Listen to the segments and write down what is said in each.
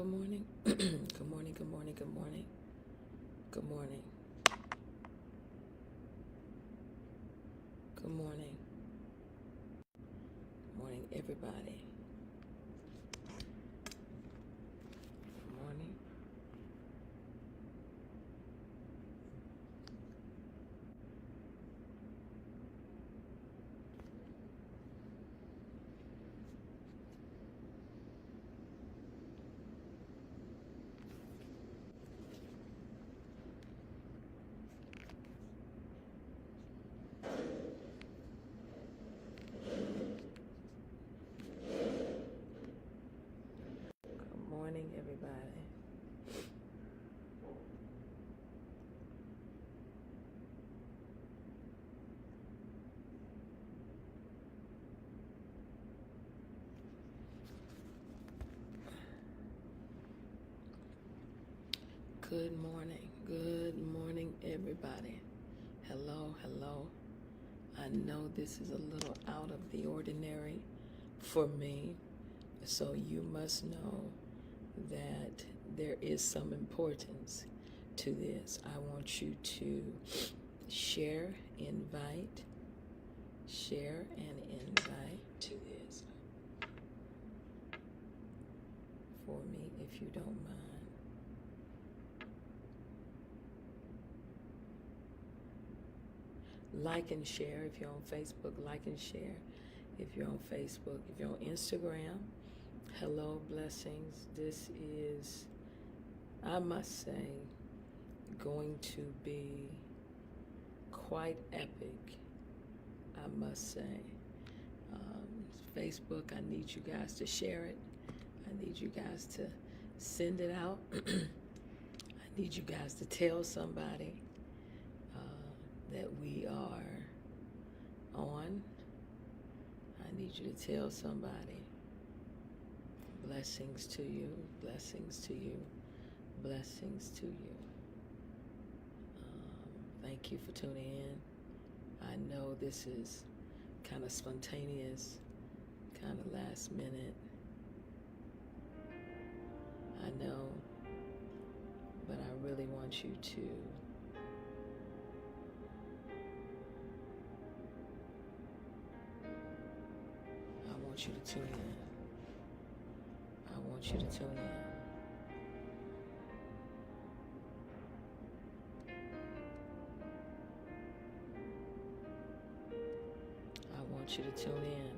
Good morning. Good morning, good morning, good morning. Good morning. Good morning. Morning, everybody. Good morning. Good morning, everybody. Good morning. Good morning, everybody. Hello, hello. I know this is a little out of the ordinary for me, so you must know that there is some importance to this. I want you to share, share and invite to this for me if you don't mind. Like and share if you're on Facebook. Like and share if you're on Facebook. If you're on Instagram, hello, blessings. This is, I must say, going to be quite epic, I must say. Facebook, I need you guys to share it. I need you guys to send it out. I need you guys to tell somebody that we are on. I need you to tell somebody. Blessings to you, blessings to you, blessings to you. Thank you for tuning in. I know this is kind of spontaneous, kind of last minute. I know, but I really want you to tune in. I want you to tune in. I want you to tune in.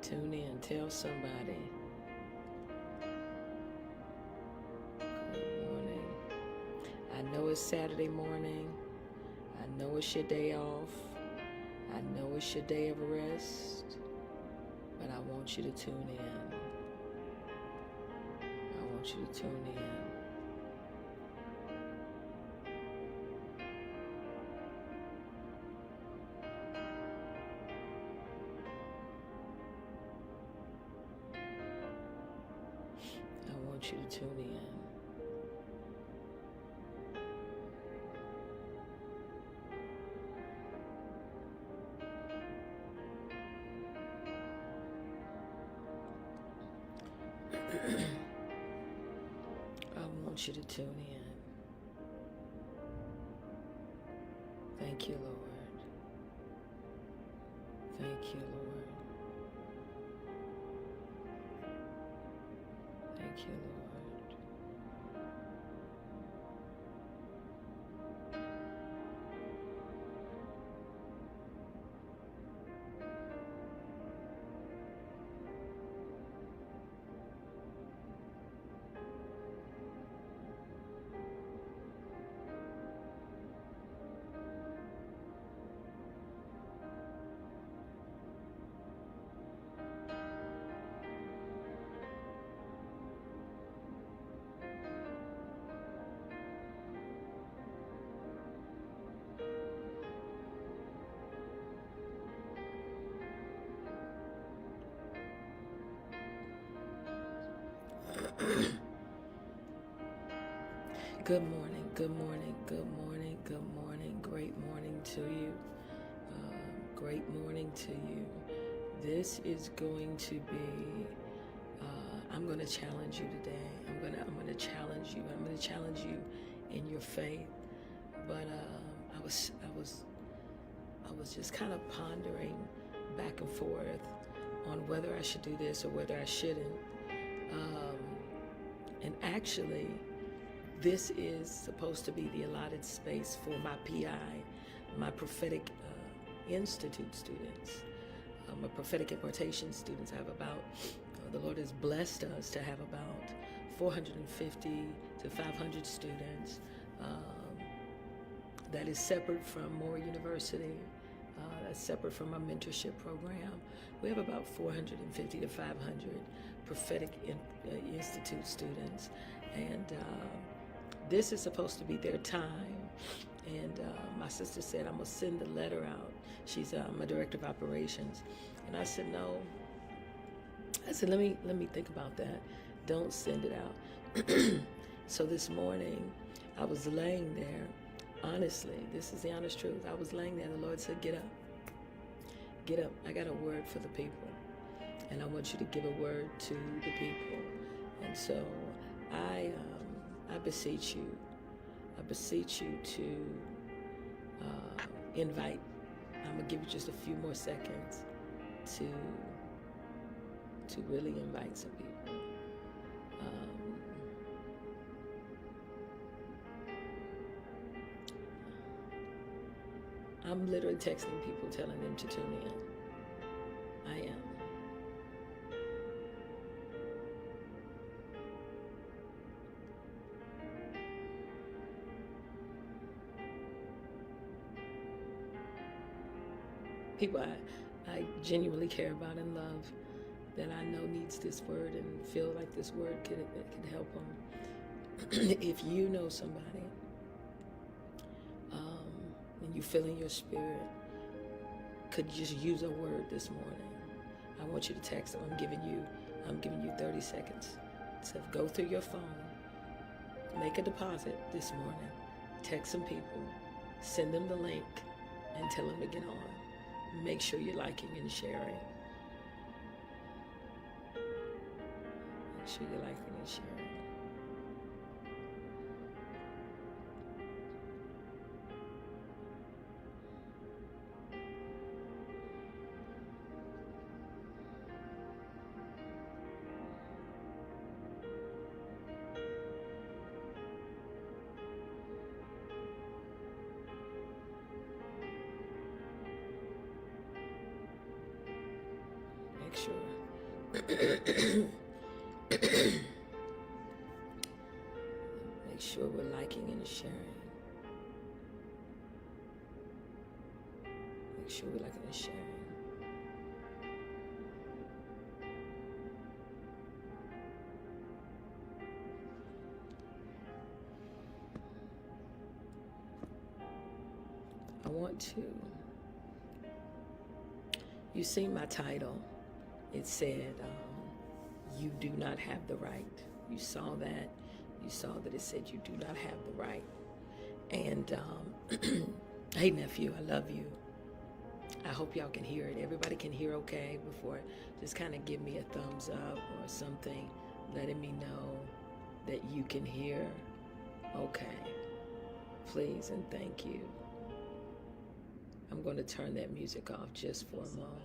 Tune in. Tell somebody. Good morning. I know it's Saturday morning. I know it's your day off. I know it's your day of rest. But I want you to tune in. I want you to tune in. I want you to tune in. I want you to tune in. Thank you, Lord. Thank you, Lord. Thank you, Lord. Good morning, good morning, good morning, good morning. Great morning to you. Great morning to you. This is going to be, I'm going to challenge you today. I'm going to challenge you. I'm going to challenge you in your faith. But I was just kind of pondering back and forth on whether I should do this or whether I shouldn't. And actually, this is supposed to be the allotted space for my PI, my prophetic institute students, my prophetic impartation students. I have about, the Lord has blessed us to have about 450 to 500 students. That is separate from Moore University. That's separate from our mentorship program. We have about 450 to 500 prophetic institute students, and this is supposed to be their time. And my sister said, I'm gonna send the letter out. She's my director of operations, and I said no. I said let me think about that. Don't send it out. So this morning, I was laying there. Honestly, this is the honest truth. I was laying there, and the Lord said, get up. Get up. I got a word for the people, and I want you to give a word to the people. And so I beseech you. I beseech you to invite. I'm gonna give you just a few more seconds to really invite some people. I'm literally texting people, telling them to tune in. I am. People I genuinely care about and love, that I know needs this word and feel like this word could help them. If you know somebody, and you feel in your spirit, could just use a word this morning, I want you to text them. I'm giving you 30 seconds. So go through your phone, make a deposit this morning, text some people, send them the link, and tell them to get on. Make sure you're liking and sharing. Make sure you're liking and sharing. Make sure we're liking and sharing. Make sure we're liking and sharing. I want to. You see my title. It said, you do not have the right. You saw that. You saw that it said you do not have the right. And hey, nephew, I love you. I hope y'all can hear it. Everybody can hear okay before. Just kind of give me a thumbs up or something, letting me know that you can hear okay. Please and thank you. I'm going to turn that music off just for a moment.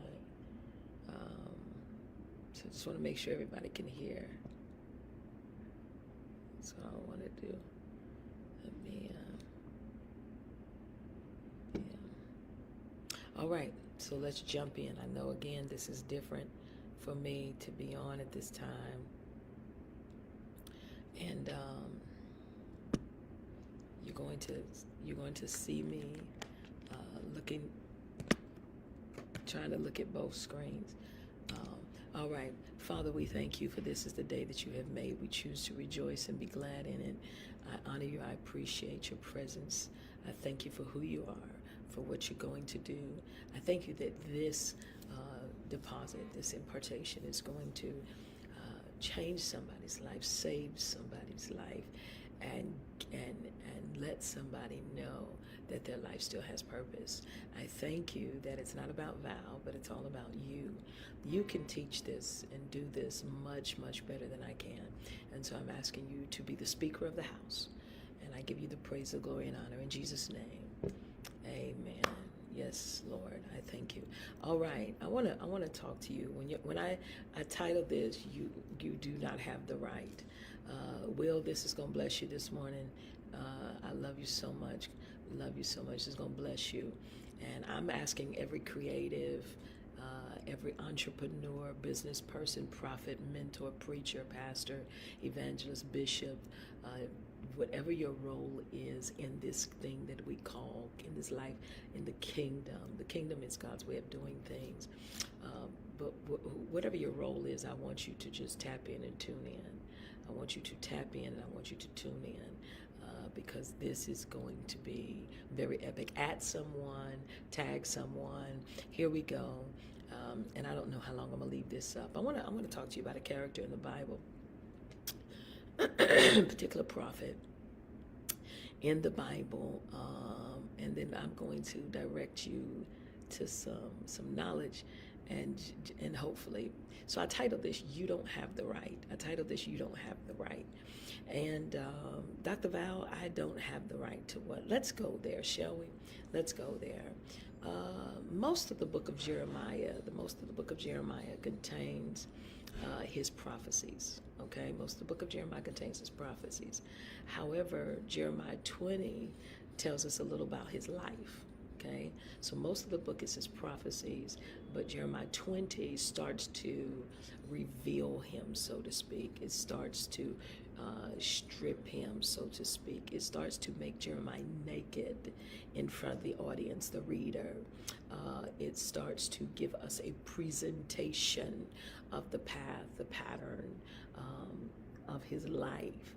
So I just want to make sure everybody can hear. That's what I want to do. Let me, yeah. All right, so let's jump in. I know, again, this is different for me to be on at this time. And you're going to see me trying to look at both screens. All right, Father, we thank you for this is the day that you have made. We choose to rejoice and be glad in it. I honor you. I appreciate your presence. I thank you for who you are, for what you're going to do. I thank you that this deposit, this impartation is going to change somebody's life, save somebody's life, and let let somebody know that their life still has purpose. I thank you that it's not about Val, but it's all about you. You can teach this and do this much, much better than I can. And so I'm asking you to be the speaker of the house. And I give you the praise, the glory, and honor in Jesus' name. Amen. Yes, Lord, I thank you. All right, I want to talk to you. When I titled this, you do not have the right. Will, this is going to bless you this morning. I love you so much. Love you so much. It's going to bless you. And I'm asking every creative, every entrepreneur, business person, prophet, mentor, preacher, pastor, evangelist, bishop, whatever your role is in this thing that we call, in this life, in the kingdom. The kingdom is God's way of doing things. But whatever your role is, I want you to just tap in and tune in. I want you to tap in and I want you to tune in. Because this is going to be very epic. Add someone, tag someone. Here we go. And I don't know how long I'm gonna leave this up. I want to talk to you about a character in the Bible, a particular prophet in the Bible, and then I'm going to direct you to some knowledge, and hopefully. So I titled this, "You Don't Have the Right." I titled this, "You Don't Have the Right." And Dr. Val, I don't have the right to what? Let's go there, shall we? Let's go there. Most of the book of Jeremiah, contains his prophecies. Okay, most of the book of Jeremiah contains his prophecies. However, Jeremiah 20 tells us a little about his life. Okay, so most of the book is his prophecies, but Jeremiah 20 starts to reveal him, so to speak. It starts to strip him, so to speak. It starts to make Jeremiah naked in front of the audience, the reader. It starts to give us a presentation of the path, the pattern of his life.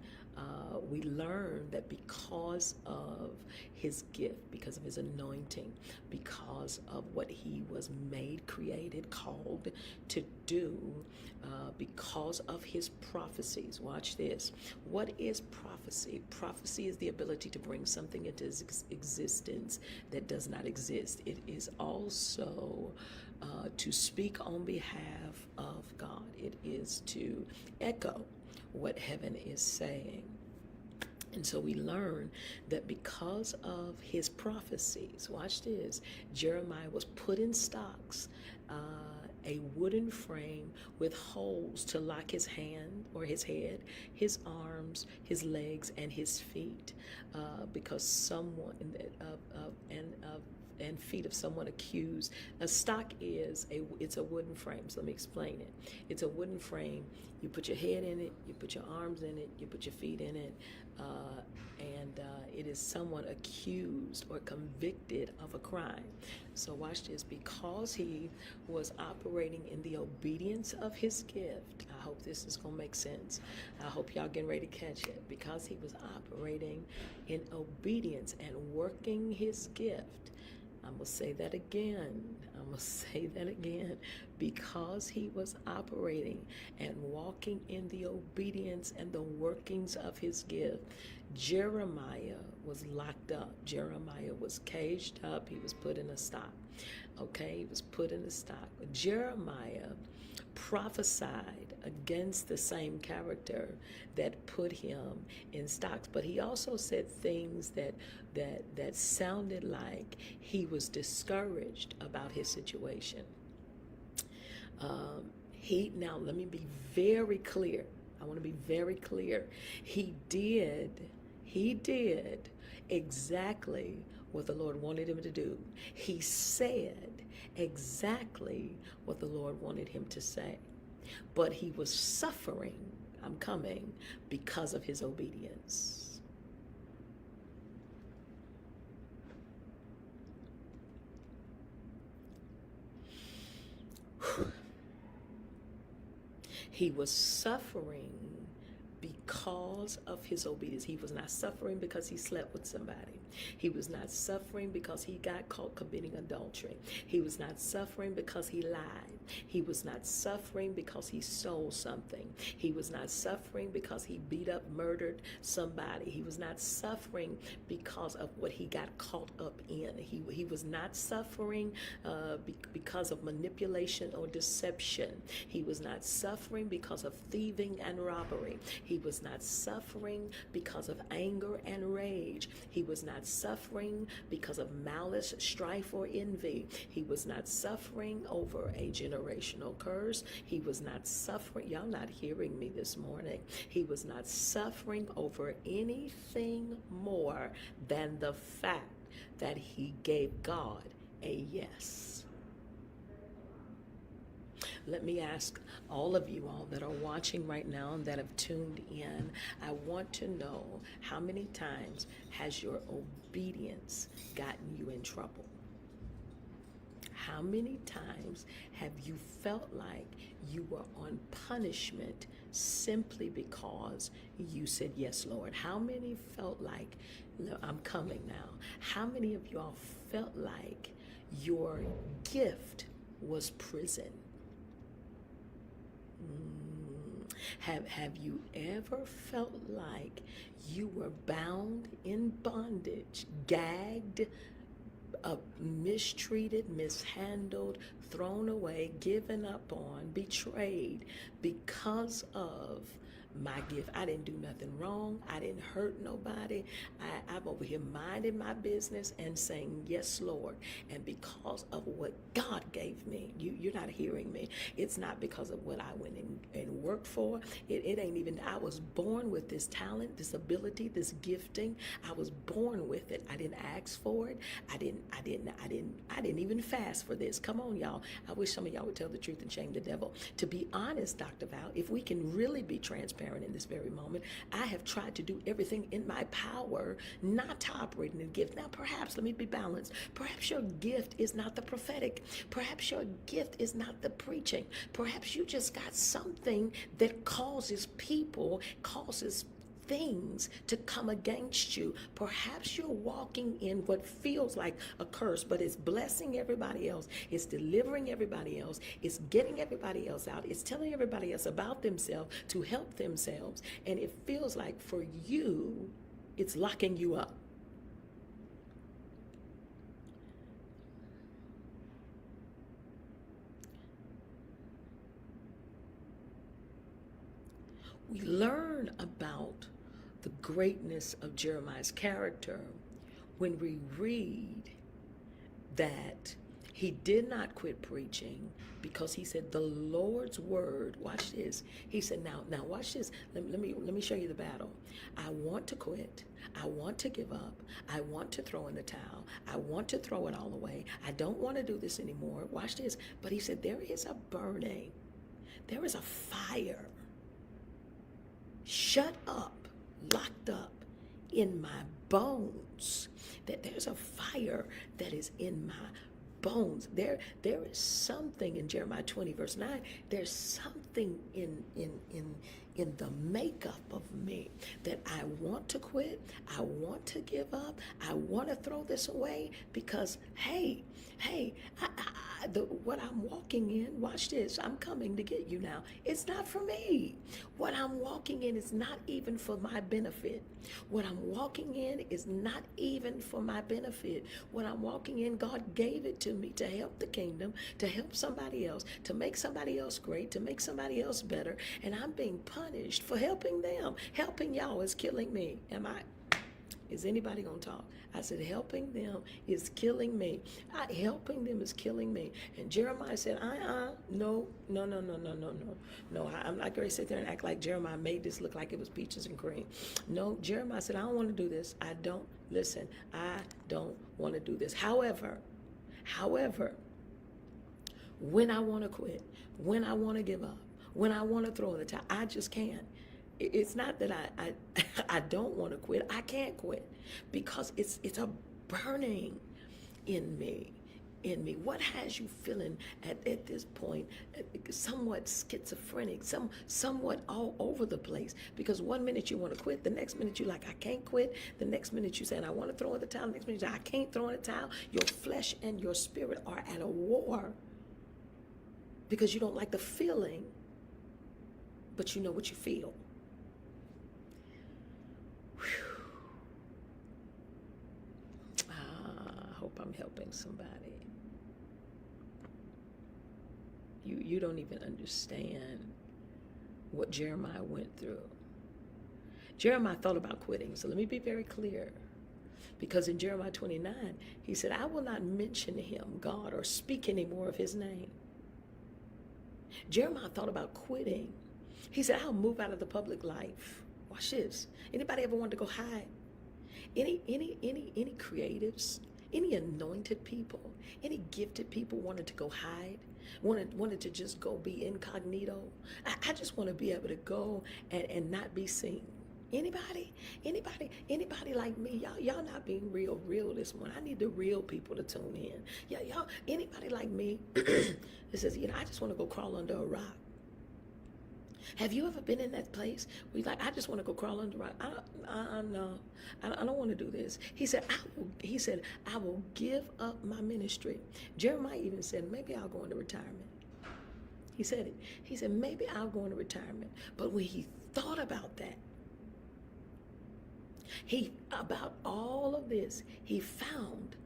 We learn that because of his gift, because of his anointing, because of what he was made, created, called to do, because of his prophecies. Watch this. What is prophecy? Prophecy is the ability to bring something into existence that does not exist. It is also to speak on behalf of God. It is to echo what heaven is saying. And so we learn that because of his prophecies, watch this, Jeremiah was put in stocks, a wooden frame with holes to lock his hand or his head, his arms, his legs, and his feet, because someone and feet of someone accused. A stock it's a wooden frame. So let me explain it. It's a wooden frame. You put your head in it, you put your arms in it, you put your feet in it, and it is someone accused or convicted of a crime. So watch this. Because he was operating in the obedience of his gift, I hope this is going to make sense. I hope y'all getting ready to catch it. Because he was operating in obedience and working his gift, I'm going to say that again. Because he was operating and walking in the obedience and the workings of his gift, Jeremiah was locked up. Jeremiah was caged up. He was put in a stock. Okay, he was put in a stock. Jeremiah prophesied against the same character that put him in stocks, but he also said things that sounded like he was discouraged about his situation. Now let me be very clear. I want to be very clear. He did exactly what the Lord wanted him to do. He said exactly what the Lord wanted him to say. But he was suffering, I'm coming, because of his obedience. He was suffering because of his obedience. He was not suffering because he slept with somebody. He was not suffering because he got caught committing adultery. He was not suffering because he lied. He was not suffering because he stole something. He was not suffering because he beat up, murdered somebody. He was not suffering because of what he got caught up in. He was not suffering because of manipulation or deception. He was not suffering because of thieving and robbery. He was not suffering because of anger and rage. He was not suffering because of malice, strife, or envy. He was not suffering over a generational curse. He was not suffering, y'all not hearing me this morning. He was not suffering over anything more than the fact that he gave God a yes. Let me ask all of you all that are watching right now and that have tuned in, I want to know, how many times has your obedience gotten you in trouble? How many times have you felt like you were on punishment simply because you said, yes, Lord? How many felt like, I'm coming now, how many of y'all felt like your gift was prison? Have you ever felt like you were bound in bondage, gagged, mistreated, mishandled, thrown away, given up on, betrayed because of my gift? I didn't do nothing wrong. I didn't hurt nobody. I'm over here minding my business and saying, yes, Lord. And because of what God gave me, you're not hearing me. It's not because of what I went and worked for. It ain't even, I was born with this talent, this ability, this gifting. I was born with it. I didn't ask for it. I didn't even fast for this. Come on, y'all. I wish some of y'all would tell the truth and shame the devil. To be honest, Dr. Val, if we can really be transparent in this very moment, I have tried to do everything in my power not to operate in the gift. Now, perhaps, let me be balanced. Perhaps your gift is not the prophetic. Perhaps your gift is not the preaching. Perhaps you just got something that causes things to come against you. Perhaps you're walking in what feels like a curse, but it's blessing everybody else. It's delivering everybody else. It's getting everybody else out. It's telling everybody else about themselves to help themselves. And it feels like for you, it's locking you up. We learn about the greatness of Jeremiah's character when we read that he did not quit preaching because he said the Lord's word, watch this. He said, now watch this. Let me show you the battle. I want to quit. I want to give up. I want to throw in the towel. I want to throw it all away. I don't want to do this anymore. Watch this. But he said, there is a burning. There is a fire shut up, locked up in my bones. That there's a fire that is in my bones. There is something in Jeremiah 20 verse 9. There's something in the makeup of me that I want to quit. I want to give up. I want to throw this away because hey, what I'm walking in, watch this, I'm coming to get you now. It's not for me. What I'm walking in is not even for my benefit. What I'm walking in is not even for my benefit. What I'm walking in, God gave it to me to help the kingdom, to help somebody else, to make somebody else great, to make somebody else better. And I'm being punished for helping them. Helping y'all is killing me. Am I? Is anybody gonna talk? I said, helping them is killing me. Helping them is killing me. And Jeremiah said, no. I'm not going to sit there and act like Jeremiah made this look like it was peaches and cream. No, Jeremiah said, I don't want to do this. I don't want to do this. However, when I want to quit, when I want to give up, when I want to throw in the towel, I just can't. It's not that I don't want to quit. I can't quit because it's a burning in me. in me? What has you feeling at this point somewhat schizophrenic, somewhat all over the place? Because one minute you want to quit, the next minute you're like, I can't quit. The next minute you saying, I want to throw in the towel. The next minute you say, I can't throw in the towel. Your flesh and your spirit are at a war because you don't like the feeling, but you know what you feel. I hope I'm helping somebody. You don't even understand what Jeremiah went through. Jeremiah thought about quitting, so let me be very clear. Because in Jeremiah 29, he said, I will not mention him, God, or speak any more of his name. Jeremiah thought about quitting. He said, I'll move out of the public life. Watch this. Anybody ever wanted to go hide? Any creatives, any anointed people, any gifted people wanted to go hide, wanted to just go be incognito? I just want to be able to go and not be seen. Anybody like me? Y'all not being real this morning. I need the real people to tune in. Y'all, anybody like me that says, I just want to go crawl under a rock. Have you ever been in that place where you're like, I just want to go crawl under a rock? No, I don't want to do this. He said, I will give up my ministry. Jeremiah even said, maybe I'll go into retirement. He said it. He said, maybe I'll go into retirement. But when he thought about that, about all of this, he found,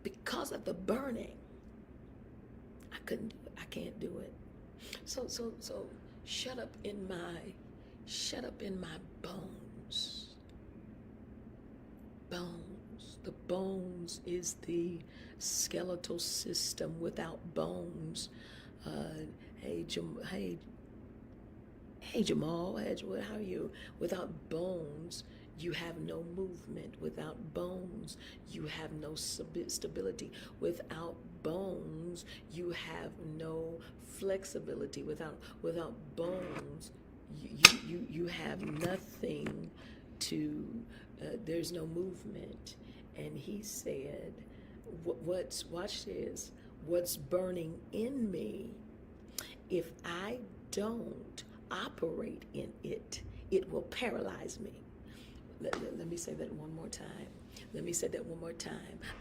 because of the burning, I couldn't do it. I can't do it. So shut up in my bones. Bones. The bones is the skeletal system. Without bones, hey Jamal, how are you? Without bones, you have no movement. Without bones, you have no stability. Without bones, you have no flexibility. Without bones, you have nothing to. There's no movement. And he said, watch this. What's burning in me? If I don't operate in it, it will paralyze me. Let me say that one more time.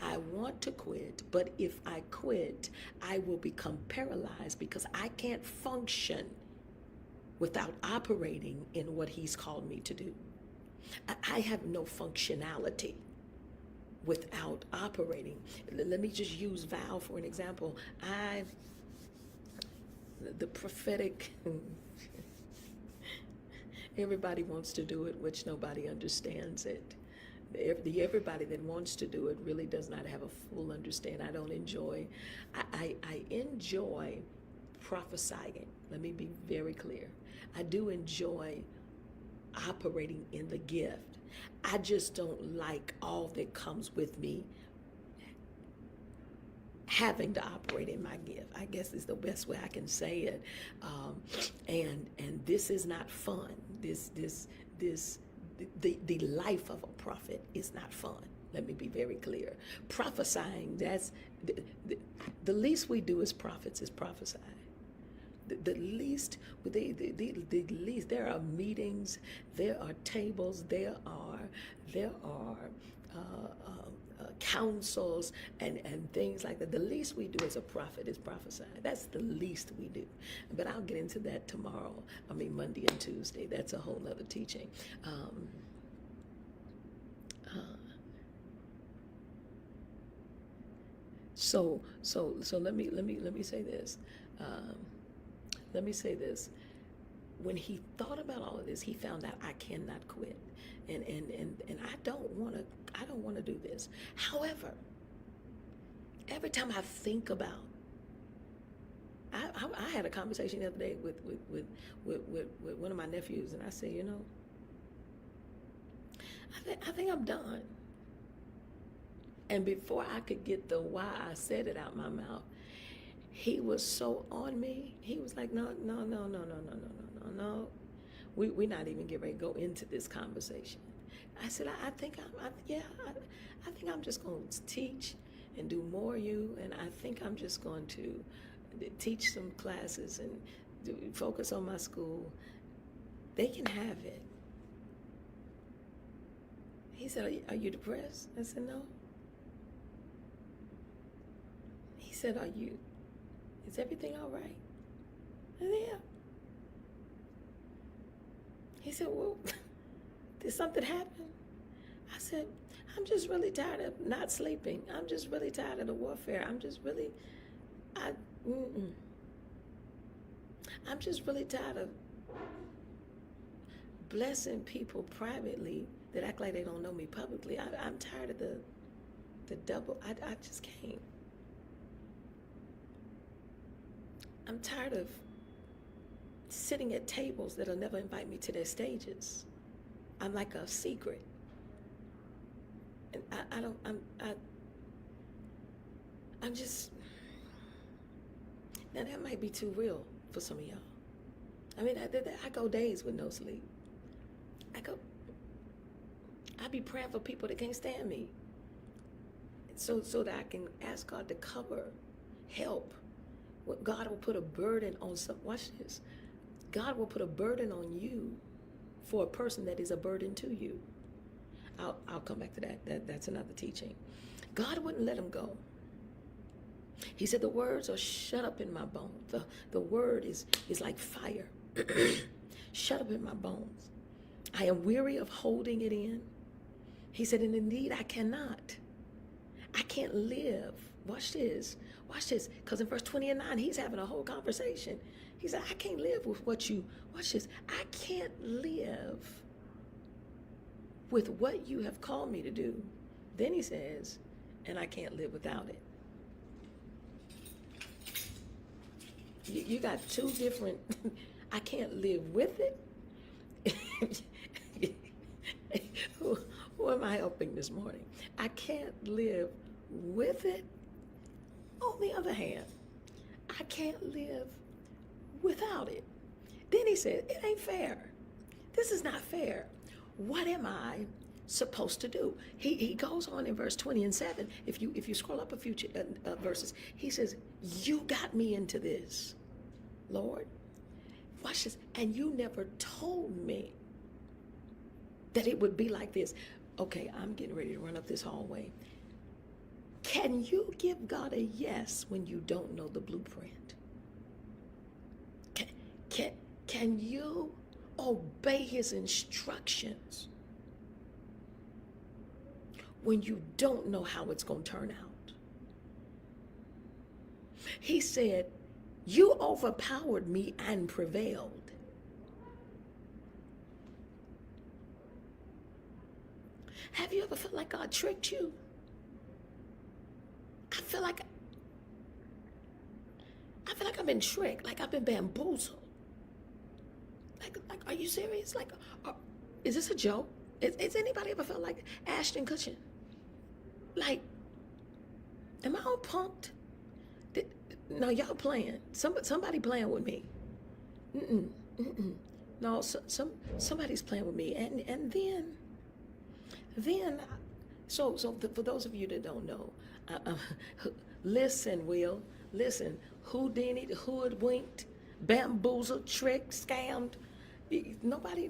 I want to quit, but if I quit, I will become paralyzed because I can't function without operating in what he's called me to do. I have no functionality without operating. Let me just use Val for an example. The prophetic... Everybody wants to do it, which nobody understands it. Everybody that wants to do it really does not have a full understanding. I don't enjoy, I enjoy prophesying. Let me be very clear. I do enjoy operating in the gift. I just don't like all that comes with me having to operate in my gift. I guess is the best way I can say it. And this is not fun. The life of a prophet is not fun. Let me be very clear. Prophesying, that's the least we do as prophets is prophesy. The least, there are meetings, there are tables, there are councils and things like that. The least we do as a prophet is prophesy. That's the least we do. But I'll get into that tomorrow. Monday and Tuesday. That's a whole nother teaching. So let me say this. Let me say this. When he thought about all of this, he found out I cannot quit, and I don't want to do this. However, every time I think about, I had a conversation the other day with one of my nephews, and I said, I think I'm done. And before I could get the why I said it out my mouth, he was so on me. He was like, no. We're not even getting ready to go into this conversation. I said, I think I'm just going to teach and do more you, and I think I'm just going to teach some classes and focus on my school. They can have it. He said, are you depressed? I said, no. He said, is everything all right? I said, yeah. He said, well, did something happen? I said, I'm just really tired of not sleeping. I'm just really tired of the warfare. I'm just really tired of blessing people privately that act like they don't know me publicly. I'm tired of the double. I just can't. I'm tired of sitting at tables that'll never invite me to their stages. I'm like a secret. And I'm just, now that might be too real for some of y'all. I mean, I go days with no sleep. I be praying for people that can't stand me. So that I can ask God to cover, help. God will put a burden on watch this. God will put a burden on you for a person that is a burden to you. I'll come back to that. That's another teaching. God wouldn't let him go. He said, the words are shut up in my bones. The word is like fire. Shut up in my bones. I am weary of holding it in. He said, and indeed I cannot. I can't live. Watch this. Because in verse 20 and 9, he's having a whole conversation. He said, I can't live with watch this. I can't live with what you have called me to do. Then he says, and I can't live without it. You got two different, I can't live with it. Who am I helping this morning? I can't live with it. On the other hand, I can't live without it. Then he said, it ain't fair. This is not fair. What am I supposed to do? He goes on in verse 20 and 7. If you scroll up a few verses, he says, you got me into this, Lord. Watch this. And you never told me that it would be like this. Okay, I'm getting ready to run up this hallway. Can you give God a yes when you don't know the blueprint? Can you obey his instructions when you don't know how it's going to turn out? He said, you overpowered me and prevailed. Have you ever felt like God tricked you? I feel like I've been tricked, like I've been bamboozled. Like, are you serious? Like, is this a joke? Has anybody ever felt like Ashton Kutcher? Like, am I all punked? No, y'all playing. Somebody playing with me. No, somebody's playing with me, and then. So for those of you that don't know, listen, Will, listen. Houdini'd, hoodwinked, bamboozled, tricked, scammed. Nobody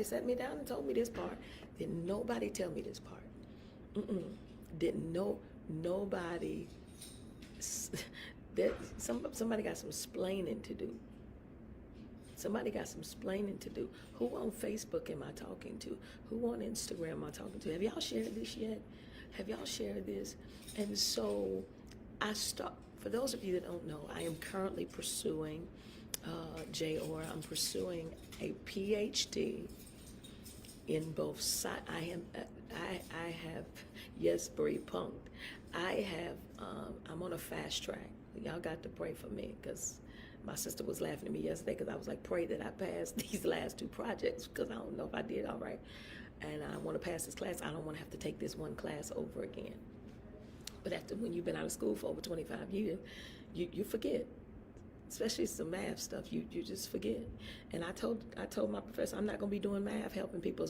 sat me down and told me this part. Did nobody tell me this part? Nobody. Somebody got some splaining to do. Somebody got some splaining to do. Who on Facebook am I talking to? Who on Instagram am I talking to? Have y'all shared this yet? Have y'all shared this? And so for those of you that don't know, I am currently pursuing, I'm pursuing a PhD in both sides. I have, yes, Bree punked. I'm on a fast track. Y'all got to pray for me because my sister was laughing at me yesterday because I was like, pray that I pass these last two projects because I don't know if I did all right. And I want to pass this class. I don't want to have to take this one class over again. But when you've been out of school for over 25 years, you forget. Especially some math stuff, you just forget. And I told my professor, I'm not going to be doing math, helping people,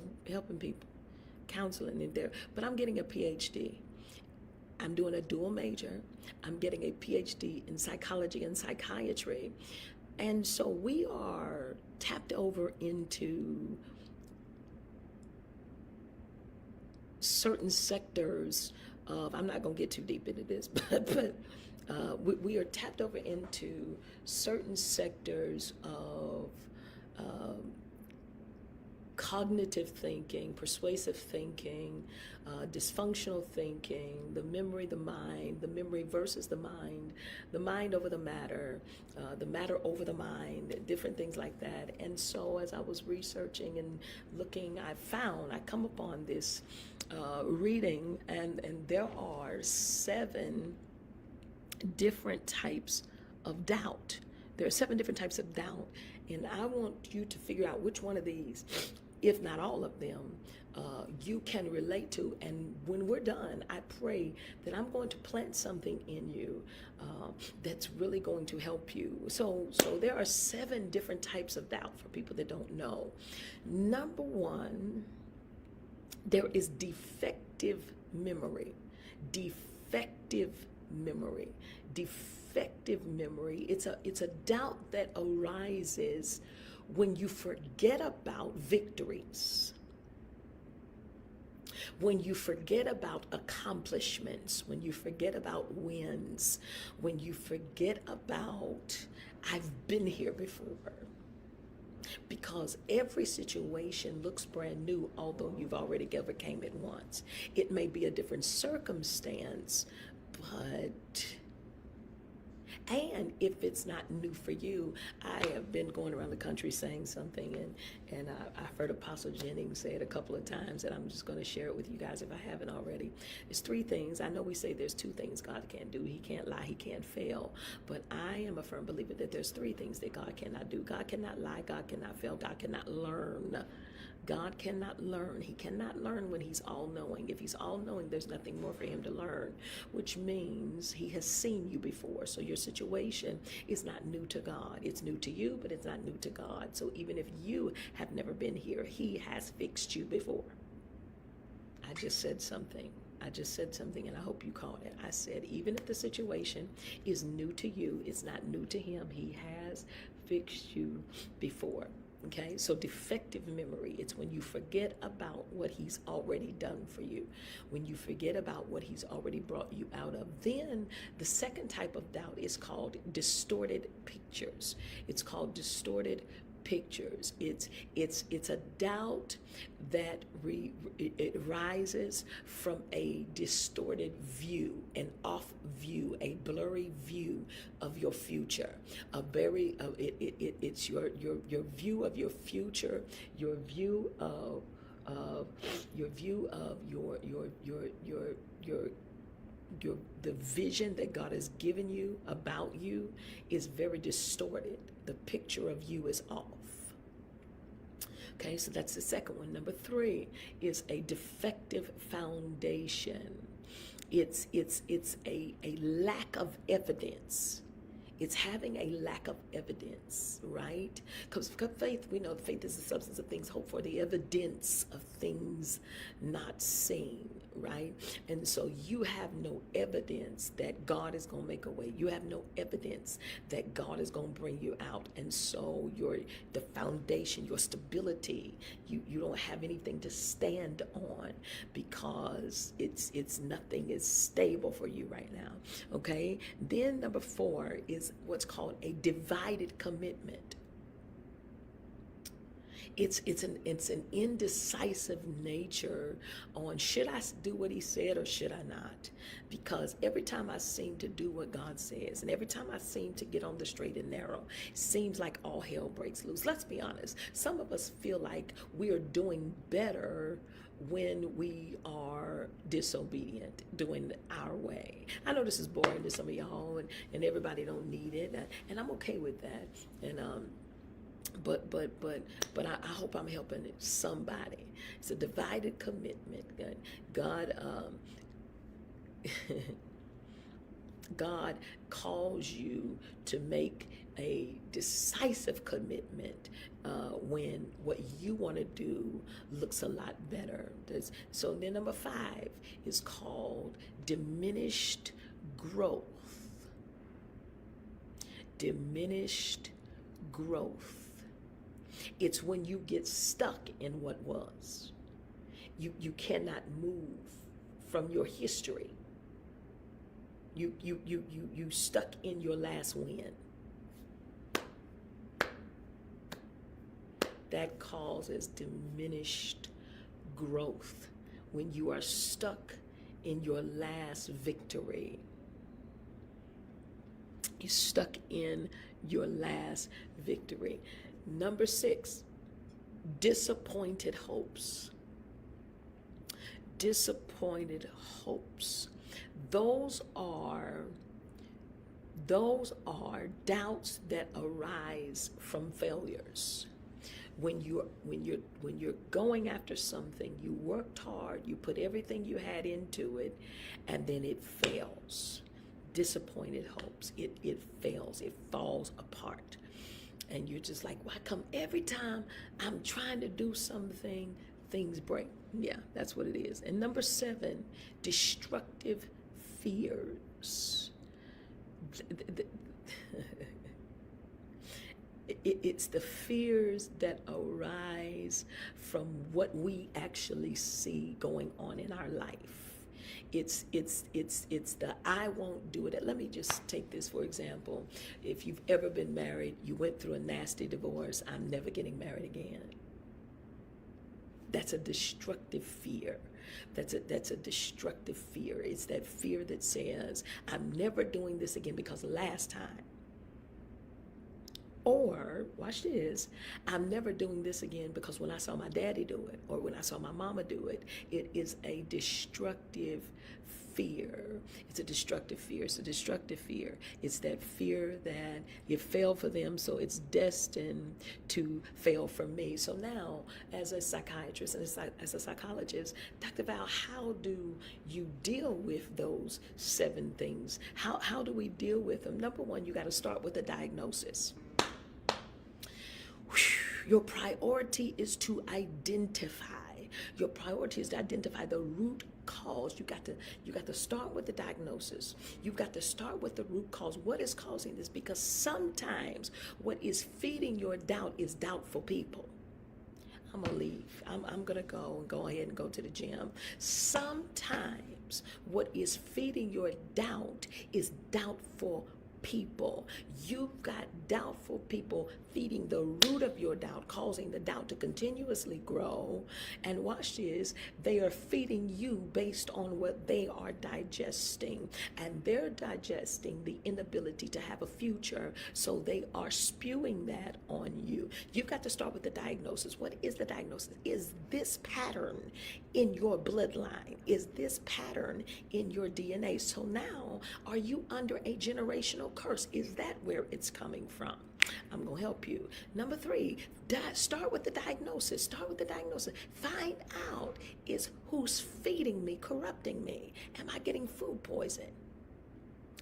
counseling in there. But I'm getting a PhD. I'm doing a dual major. I'm getting a PhD in psychology and psychiatry. And so we are tapped over into certain sectors of, I'm not going to get too deep into this, we are tapped over into certain sectors of cognitive thinking, persuasive thinking, dysfunctional thinking, the memory versus the mind over the matter over the mind, different things like that. And so as I was researching and looking, I come upon this reading, and there are 7 different types of doubt. There are 7 different types of doubt, and I want you to figure out which one of these, if not all of them, you can relate to. And when we're done, I pray that I'm going to plant something in you that's really going to help you. So there are 7 different types of doubt for people that don't know. Number 1, there is defective memory. Defective memory. Defective memory. It's a doubt that arises when you forget about victories, when you forget about accomplishments, when you forget about wins, when you forget about, I've been here before. Because every situation looks brand new, although you've already overcame it once. It may be a different circumstance, and if it's not new for you, I have been going around the country saying something, and I've heard Apostle Jennings say it a couple of times, and I'm just going to share it with you guys if I haven't already. There's 3 things. I know we say there's 2 things God can't do. He can't lie, he can't fail. But I am a firm believer that there's 3 things that God cannot do. God cannot lie, God cannot fail, God cannot learn. God cannot learn. He cannot learn when he's all-knowing. If he's all-knowing, there's nothing more for him to learn, which means he has seen you before. So your situation is not new to God. It's new to you, but it's not new to God. So even if you have never been here, he has fixed you before. I just said something, and I hope you caught it. I said, even if the situation is new to you, it's not new to him. He has fixed you before. Okay, so defective memory, it's when you forget about what he's already done for you, when you forget about what he's already brought you out of. Then the second type of doubt is called distorted pictures. It's called distorted pictures. It's a doubt that it rises from a distorted view, an off view, a blurry view of your future. It's your view of your future, your view of the vision that God has given you about you is very distorted. The picture of you is off. Okay, so that's the second one. Number 3 is a defective foundation. It's a lack of evidence. It's having a lack of evidence, right? Because faith, we know faith is the substance of things hoped for, the evidence of things not seen, right? And so you have no evidence that God is going to make a way. You have no evidence that God is going to bring you out. And so the foundation, your stability, you don't have anything to stand on because it's nothing is stable for you right now. Okay? Then number 4 is what's called a divided commitment. It's an indecisive nature on, should I do what he said or should I not? Because every time I seem to do what God says, and every time I seem to get on the straight and narrow, it seems like all hell breaks loose. Let's be honest. Some of us feel like we are doing better when we are disobedient, doing our way. I know this is boring to some of y'all, and everybody don't need it, and I'm okay with that. And but I hope I'm helping somebody. It's a divided commitment. God God calls you to make a decisive commitment when what you want to do looks a lot better. So then number 5 is called diminished growth. Diminished growth. It's when you get stuck in what was. You cannot move from your history. You stuck in your last win. That causes diminished growth when you are stuck in your last victory. You're stuck in your last victory. Number 6, disappointed hopes. Disappointed hopes. Those are doubts that arise from failures. When you're going after something, you worked hard, you put everything you had into it, and then it fails. Disappointed hopes. It fails. It falls apart. And you're just like, why come every time I'm trying to do something, things break? Yeah, that's what it is. And number 7, destructive fears. It's the fears that arise from what we actually see going on in our life. It's the I won't do it. Let me just take this for example. If you've ever been married, you went through a nasty divorce, I'm never getting married again. That's a destructive fear. That's a destructive fear. It's that fear that says, I'm never doing this again because last time. Or, watch this, I'm never doing this again because when I saw my daddy do it, or when I saw my mama do it, it is a destructive fear. It's a destructive fear. It's a destructive fear. It's that fear that it failed for them, so it's destined to fail for me. So now, as a psychiatrist and as a psychologist, Dr. Val, how do you deal with those 7 things? How do we deal with them? Number 1, you got to start with a diagnosis. Your priority is to identify. Your priority is to identify the root cause. You got to start with the diagnosis. You've got to start with the root cause. What is causing this? Because sometimes what is feeding your doubt is doubtful people. I'm gonna leave. I'm gonna go ahead and go to the gym. Sometimes what is feeding your doubt is doubtful people. You've got doubtful people feeding the root of your doubt, causing the doubt to continuously grow. And watch this, they are feeding you based on what they are digesting. And they're digesting the inability to have a future, so they are spewing that on you. You've got to start with the diagnosis. What is the diagnosis? Is this pattern in your bloodline? Is this pattern in your DNA? So now, are you under a generational curse? Is that where it's coming from? I'm going to help you. Number 3, start with the diagnosis. Start with the diagnosis. Find out, is who's feeding me corrupting me? Am I getting food poison?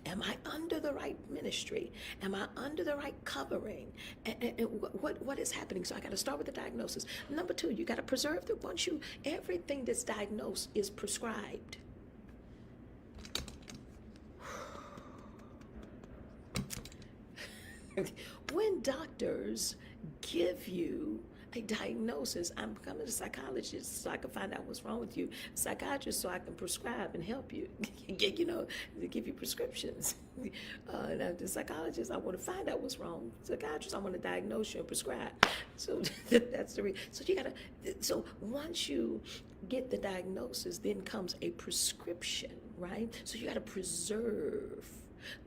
Am I under the right ministry? Am I under the right covering? And what is happening? So I got to start with the diagnosis. Number 2, you got to preserve the everything that's diagnosed is prescribed. When doctors give you a diagnosis, I'm becoming a psychologist so I can find out what's wrong with you. Psychiatrist so I can prescribe and help you, to give you prescriptions. Now the psychologist, I want to find out what's wrong. Psychiatrist, I want to diagnose you and prescribe. So that's the reason. So once you get the diagnosis, then comes a prescription, right? So you got to preserve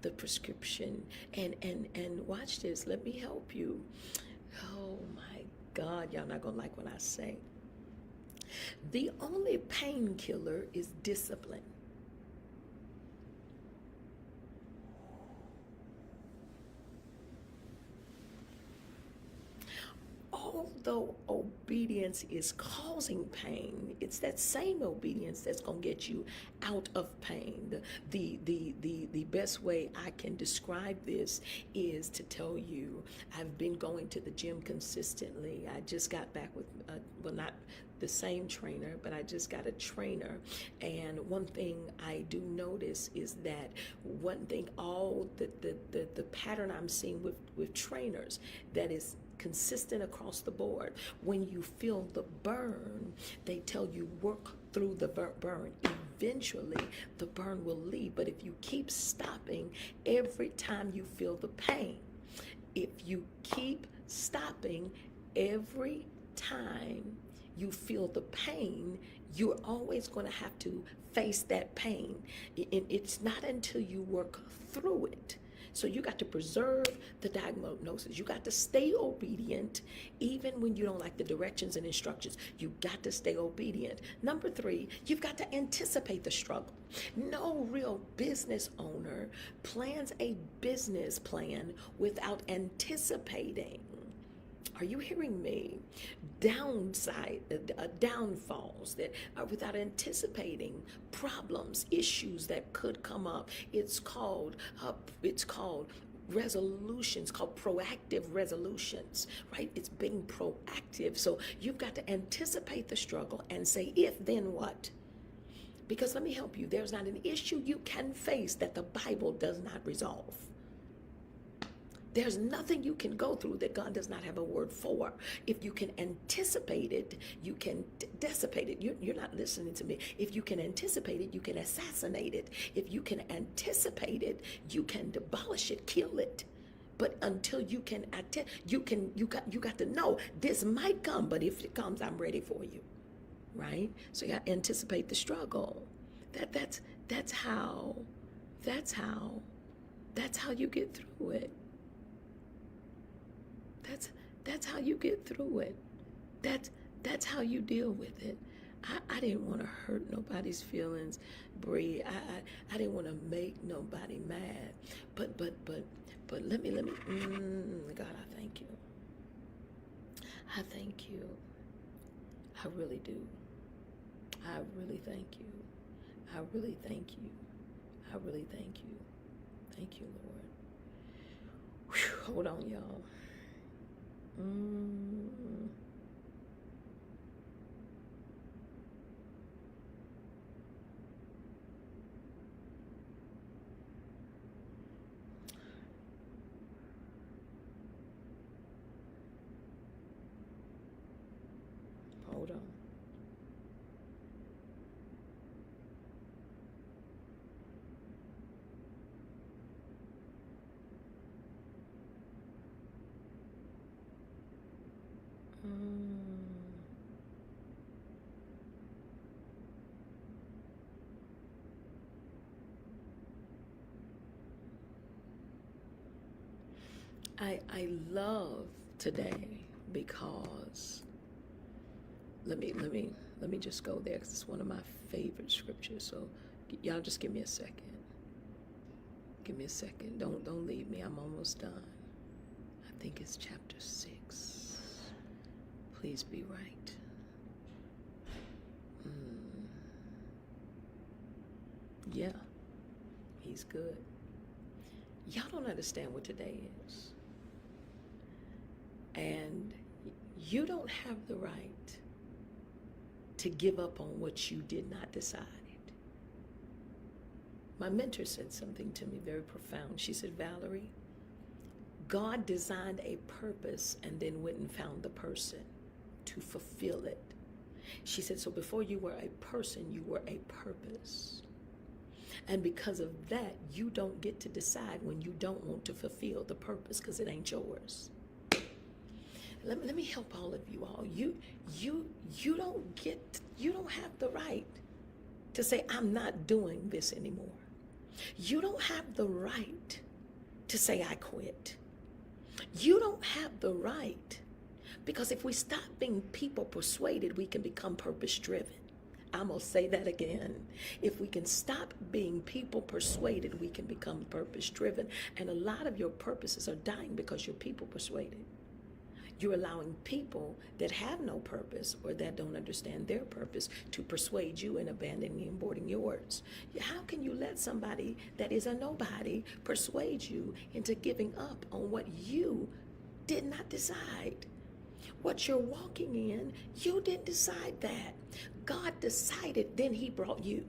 the prescription and watch this. Let me help you. Oh my God, y'all not gonna like what I say. The only painkiller is discipline. All though obedience is causing pain, it's that same obedience that's going to get you out of pain. The best way I can describe this is to tell you, I've been going to the gym consistently. I just got back with, well, not the same trainer, but I just got a trainer. And one thing I do notice is that one thing, all the pattern I'm seeing with trainers that is consistent across the board. When you feel the burn, they tell you work through the burn. Eventually, the burn will leave. But if you keep stopping every time you feel the pain, if you keep stopping every time you feel the pain, you're always going to have to face that pain. It's not until you work through it. So you got to preserve the diagnosis. You got to stay obedient even when you don't like the directions and instructions. You got to stay obedient. Number 3, you've got to anticipate the struggle. No real business owner plans a business plan without anticipating. Are you hearing me? Downfalls that are without anticipating problems, issues that could come up. It's called resolutions, called proactive resolutions, right? It's being proactive. So you've got to anticipate the struggle and say, if then what? Because let me help you. There's not an issue you can face that the Bible does not resolve. There's nothing you can go through that God does not have a word for. If you can anticipate it, you can dissipate it. You're not listening to me. If you can anticipate it, you can assassinate it. If you can anticipate it, you can demolish it, kill it. But until you can, you got to know this might come. But if it comes, I'm ready for you, right? So you got to anticipate the struggle. That's how you get through it. That's how you get through it. That's how you deal with it. I didn't want to hurt nobody's feelings, Bree. I didn't want to make nobody mad. But let me. God, I thank you. I thank you. I really do. I really thank you. I really thank you. I really thank you. Thank you, Lord. Whew, hold on, y'all. Hold on. I love today because let me just go there because it's one of my favorite scriptures. So y'all just give me a second. Give me a second. Don't leave me. I'm almost done. I think it's chapter 6. Please be right. Yeah, he's good. Y'all don't understand what today is. And you don't have the right to give up on what you did not decide. My mentor said something to me very profound. She said, Valerie, God designed a purpose and then went and found the person to fulfill it. She said, so before you were a person, you were a purpose. And because of that, you don't get to decide when you don't want to fulfill the purpose because it ain't yours. Let me help all of you all. You don't have the right to say, I'm not doing this anymore. You don't have the right to say, I quit. You don't have the right, because if we stop being people persuaded, we can become purpose driven. I'm going to say that again. If we can stop being people persuaded, we can become purpose driven. And a lot of your purposes are dying because you're people persuaded. You're allowing people that have no purpose or that don't understand their purpose to persuade you in abandoning and aborting yours. How can you let somebody that is a nobody persuade you into giving up on what you did not decide? What you're walking in, you didn't decide that. God decided, then he brought you.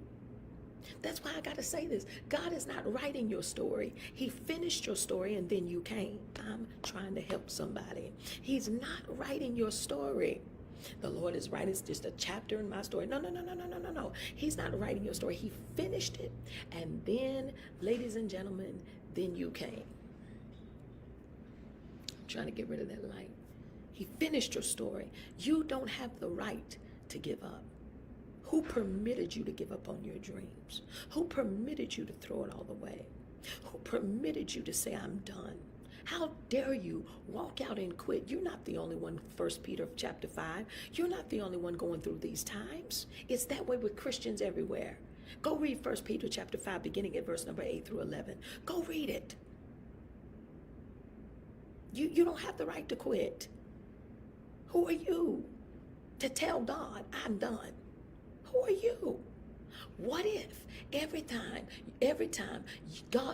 That's why I got to say this. God is not writing your story. He finished your story and then you came. I'm trying to help somebody. He's not writing your story. The Lord is writing, it's just a chapter in my story. No. He's not writing your story. He finished it. And then, ladies and gentlemen, then you came. I'm trying to get rid of that light. He finished your story. You don't have the right to give up. Who permitted you to give up on your dreams? Who permitted you to throw it all away? Who permitted you to say, I'm done? How dare you walk out and quit? You're not the only one, 1 Peter chapter 5. You're not the only one going through these times. It's that way with Christians everywhere. Go read 1 Peter chapter 5, beginning at verse number 8 through 11. Go read it. You don't have the right to quit. Who are you to tell God, I'm done? Who are you? What if every time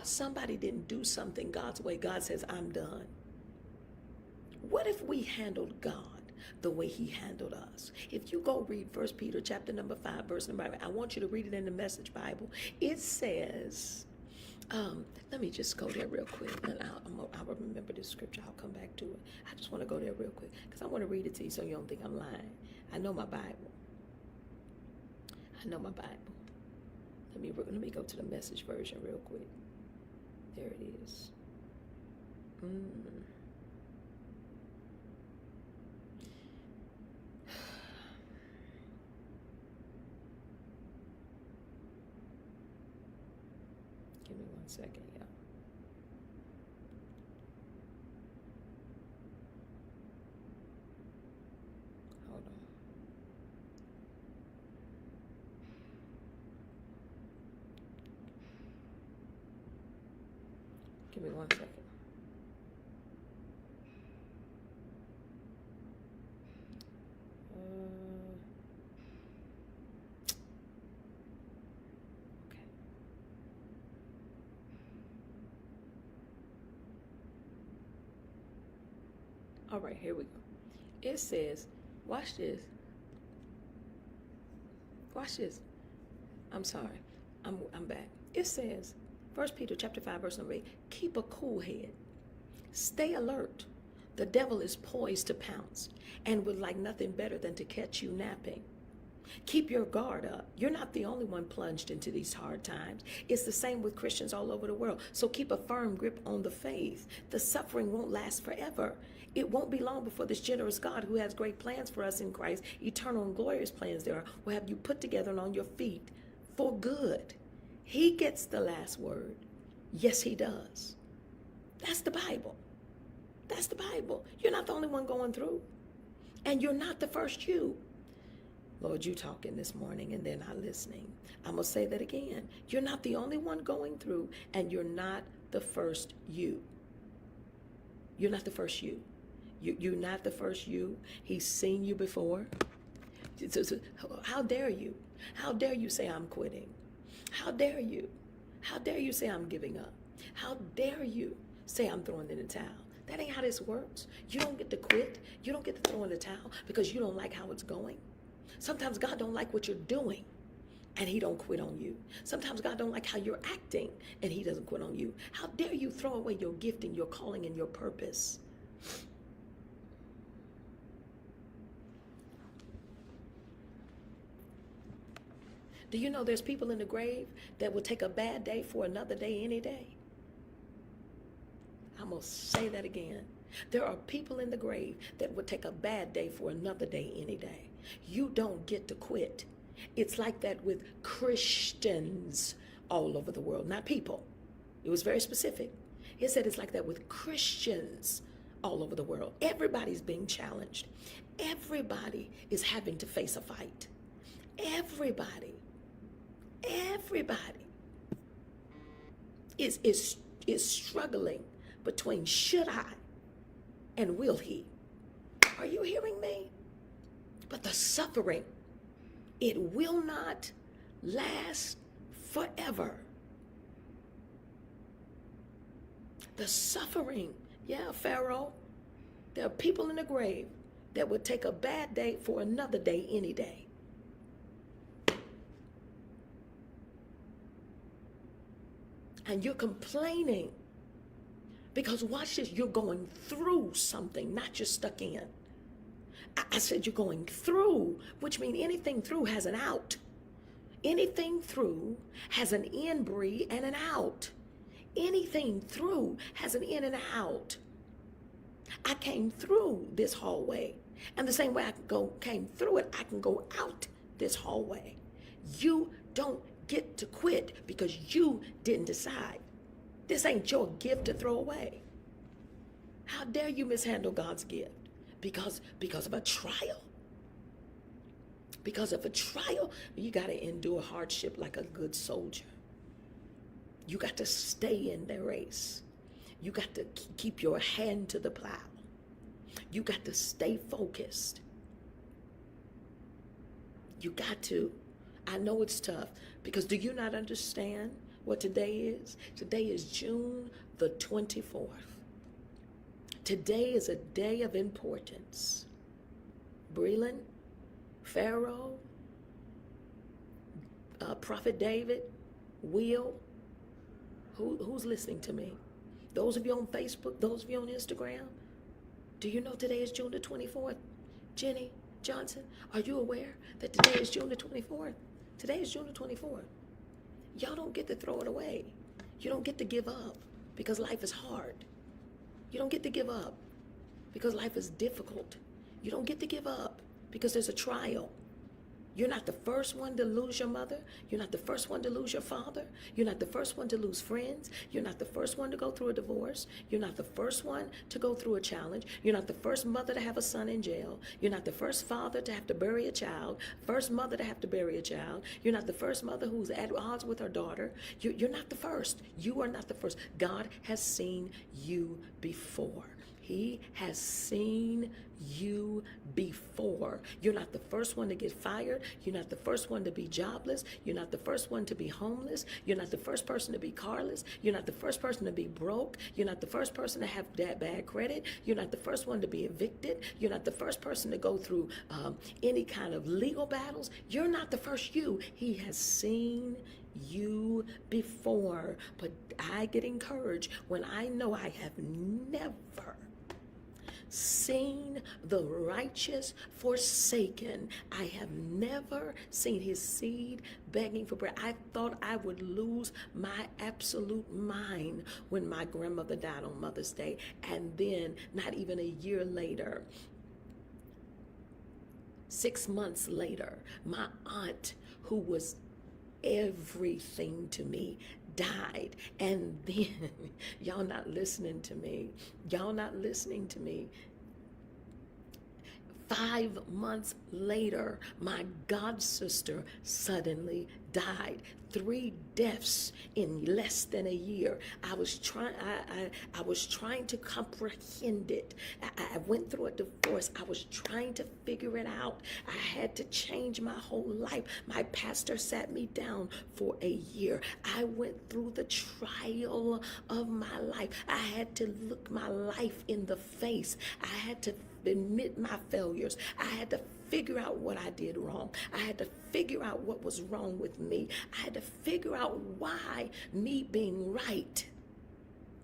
somebody didn't do something God's way, God says, I'm done? What if we handled God the way he handled us? If you go read 1 Peter chapter number 5, verse number 8, I want you to read it in the Message Bible. It says, let me just go there real quick, and I'll remember this scripture. I'll come back to it. I just want to go there real quick because I want to read it to you so you don't think I'm lying. I know my Bible. Let me go to the Message version real quick. There it is. Give me 1 second, yeah. Hold on. Give me 1 second. Okay. All right, here we go. It says, watch this. Watch this. I'm sorry. I'm back. It says, 1 Peter chapter 5, verse number 8, keep a cool head. Stay alert. The devil is poised to pounce and would like nothing better than to catch you napping. Keep your guard up. You're not the only one plunged into these hard times. It's the same with Christians all over the world. So keep a firm grip on the faith. The suffering won't last forever. It won't be long before this generous God who has great plans for us in Christ, eternal and glorious plans there, will have you put together and on your feet for good. He gets the last word. Yes, he does. That's the Bible. That's the Bible. You're not the only one going through. And you're not the first you. Lord, you talking this morning and they're not listening. I'm going to say that again. You're not the only one going through, and you're not the first you. You're not the first you. You're not the first you. He's seen you before. So how dare you? How dare you say I'm quitting? How dare you? How dare you say I'm giving up? How dare you say I'm throwing in the towel? That ain't how this works. You don't get to quit. You don't get to throw in the towel because you don't like how it's going. Sometimes God don't like what you're doing, and he don't quit on you. Sometimes God don't like how you're acting, and he doesn't quit on you. How dare you throw away your gifting, your calling, and your purpose? Do you know there's people in the grave that will take a bad day for another day any day? I'm going to say that again. There are people in the grave that would take a bad day for another day any day. You don't get to quit. It's like that with Christians all over the world, not people. It was very specific. It said it's like that with Christians all over the world. Everybody's being challenged. Everybody is having to face a fight. Everybody is struggling between should I and will he. Are you hearing me? But the suffering, it will not last forever. The suffering, yeah, Pharaoh, there are people in the grave that would take a bad day for another day any day. And you're complaining because watch this, you're going through something, not just stuck in. I said you're going through, which means anything through has an out. Anything through has an in, Bree, and an out. Anything through has an in and an out. I came through this hallway, and the same way came through it, I can go out this hallway. You don't get to quit because you didn't decide. This ain't your gift to throw away. How dare you mishandle God's gift because of a trial? Because of a trial, you got to endure hardship like a good soldier. You got to stay in the race. You got to keep your hand to the plow. You got to stay focused. You got to. I know it's tough because do you not understand what today is? Today is June the 24th. Today is a day of importance. Breland, Pharaoh, Prophet David, Will, who's listening to me? Those of you on Facebook, those of you on Instagram, do you know today is June the 24th? Jenny Johnson, are you aware that today is June the 24th? Today is June the 24th. Y'all don't get to throw it away. You don't get to give up because life is hard. You don't get to give up because life is difficult. You don't get to give up because there's a trial. You're not the first one to lose your mother. You're not the first one to lose your father. You're not the first one to lose friends. You're not the first one to go through a divorce. You're not the first one to go through a challenge. You're not the first mother to have a son in jail. You're not the first father to have to bury a child. First mother to have to bury a child. You're not the first mother who's at odds with her daughter. You're not the first. You are not the first. God has seen you before. He has seen you before. You're not the first one to get fired. You're not the first one to be jobless. You're not the first one to be homeless. You're not the first person to be carless. You're not the first person to be broke. You're not the first person to have that bad credit. You're not the first one to be evicted. You're not the first person to go through any kind of legal battles. You're not the first you. He has seen you before. But I get encouraged when I know I have never seen the righteous forsaken. I have never seen his seed begging for bread. I thought I would lose my absolute mind when my grandmother died on Mother's Day. And then not even a year later, 6 months later, my aunt, who was everything to me, died. And then y'all not listening to me. 5 months later, my god sister suddenly died. 3 deaths in less than a year. I was trying to comprehend it. I went through a divorce. I was trying to figure it out. I had to change my whole life. My pastor sat me down for a year. I went through the trial of my life. I had to look my life in the face. I had to admit my failures. I had to figure out what I did wrong. I had to figure out what was wrong with me. I had to figure out why me being right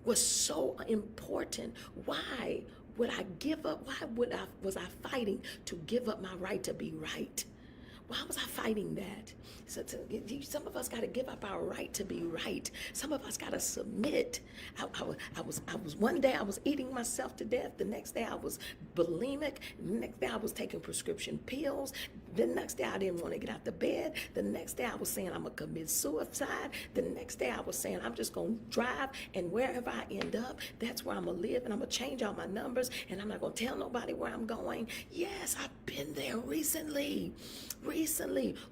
was so important. Why would I give up? Was I fighting to give up my right to be right? Why was I fighting that? Some of us got to give up our right to be right. Some of us got to submit. I was one day I was eating myself to death. The next day I was bulimic. The next day I was taking prescription pills. The next day I didn't want to get out the bed. The next day I was saying I'm going to commit suicide. The next day I was saying I'm just going to drive, and wherever I end up, that's where I'm going to live, and I'm going to change all my numbers, and I'm not going to tell nobody where I'm going. Yes, I've been there recently.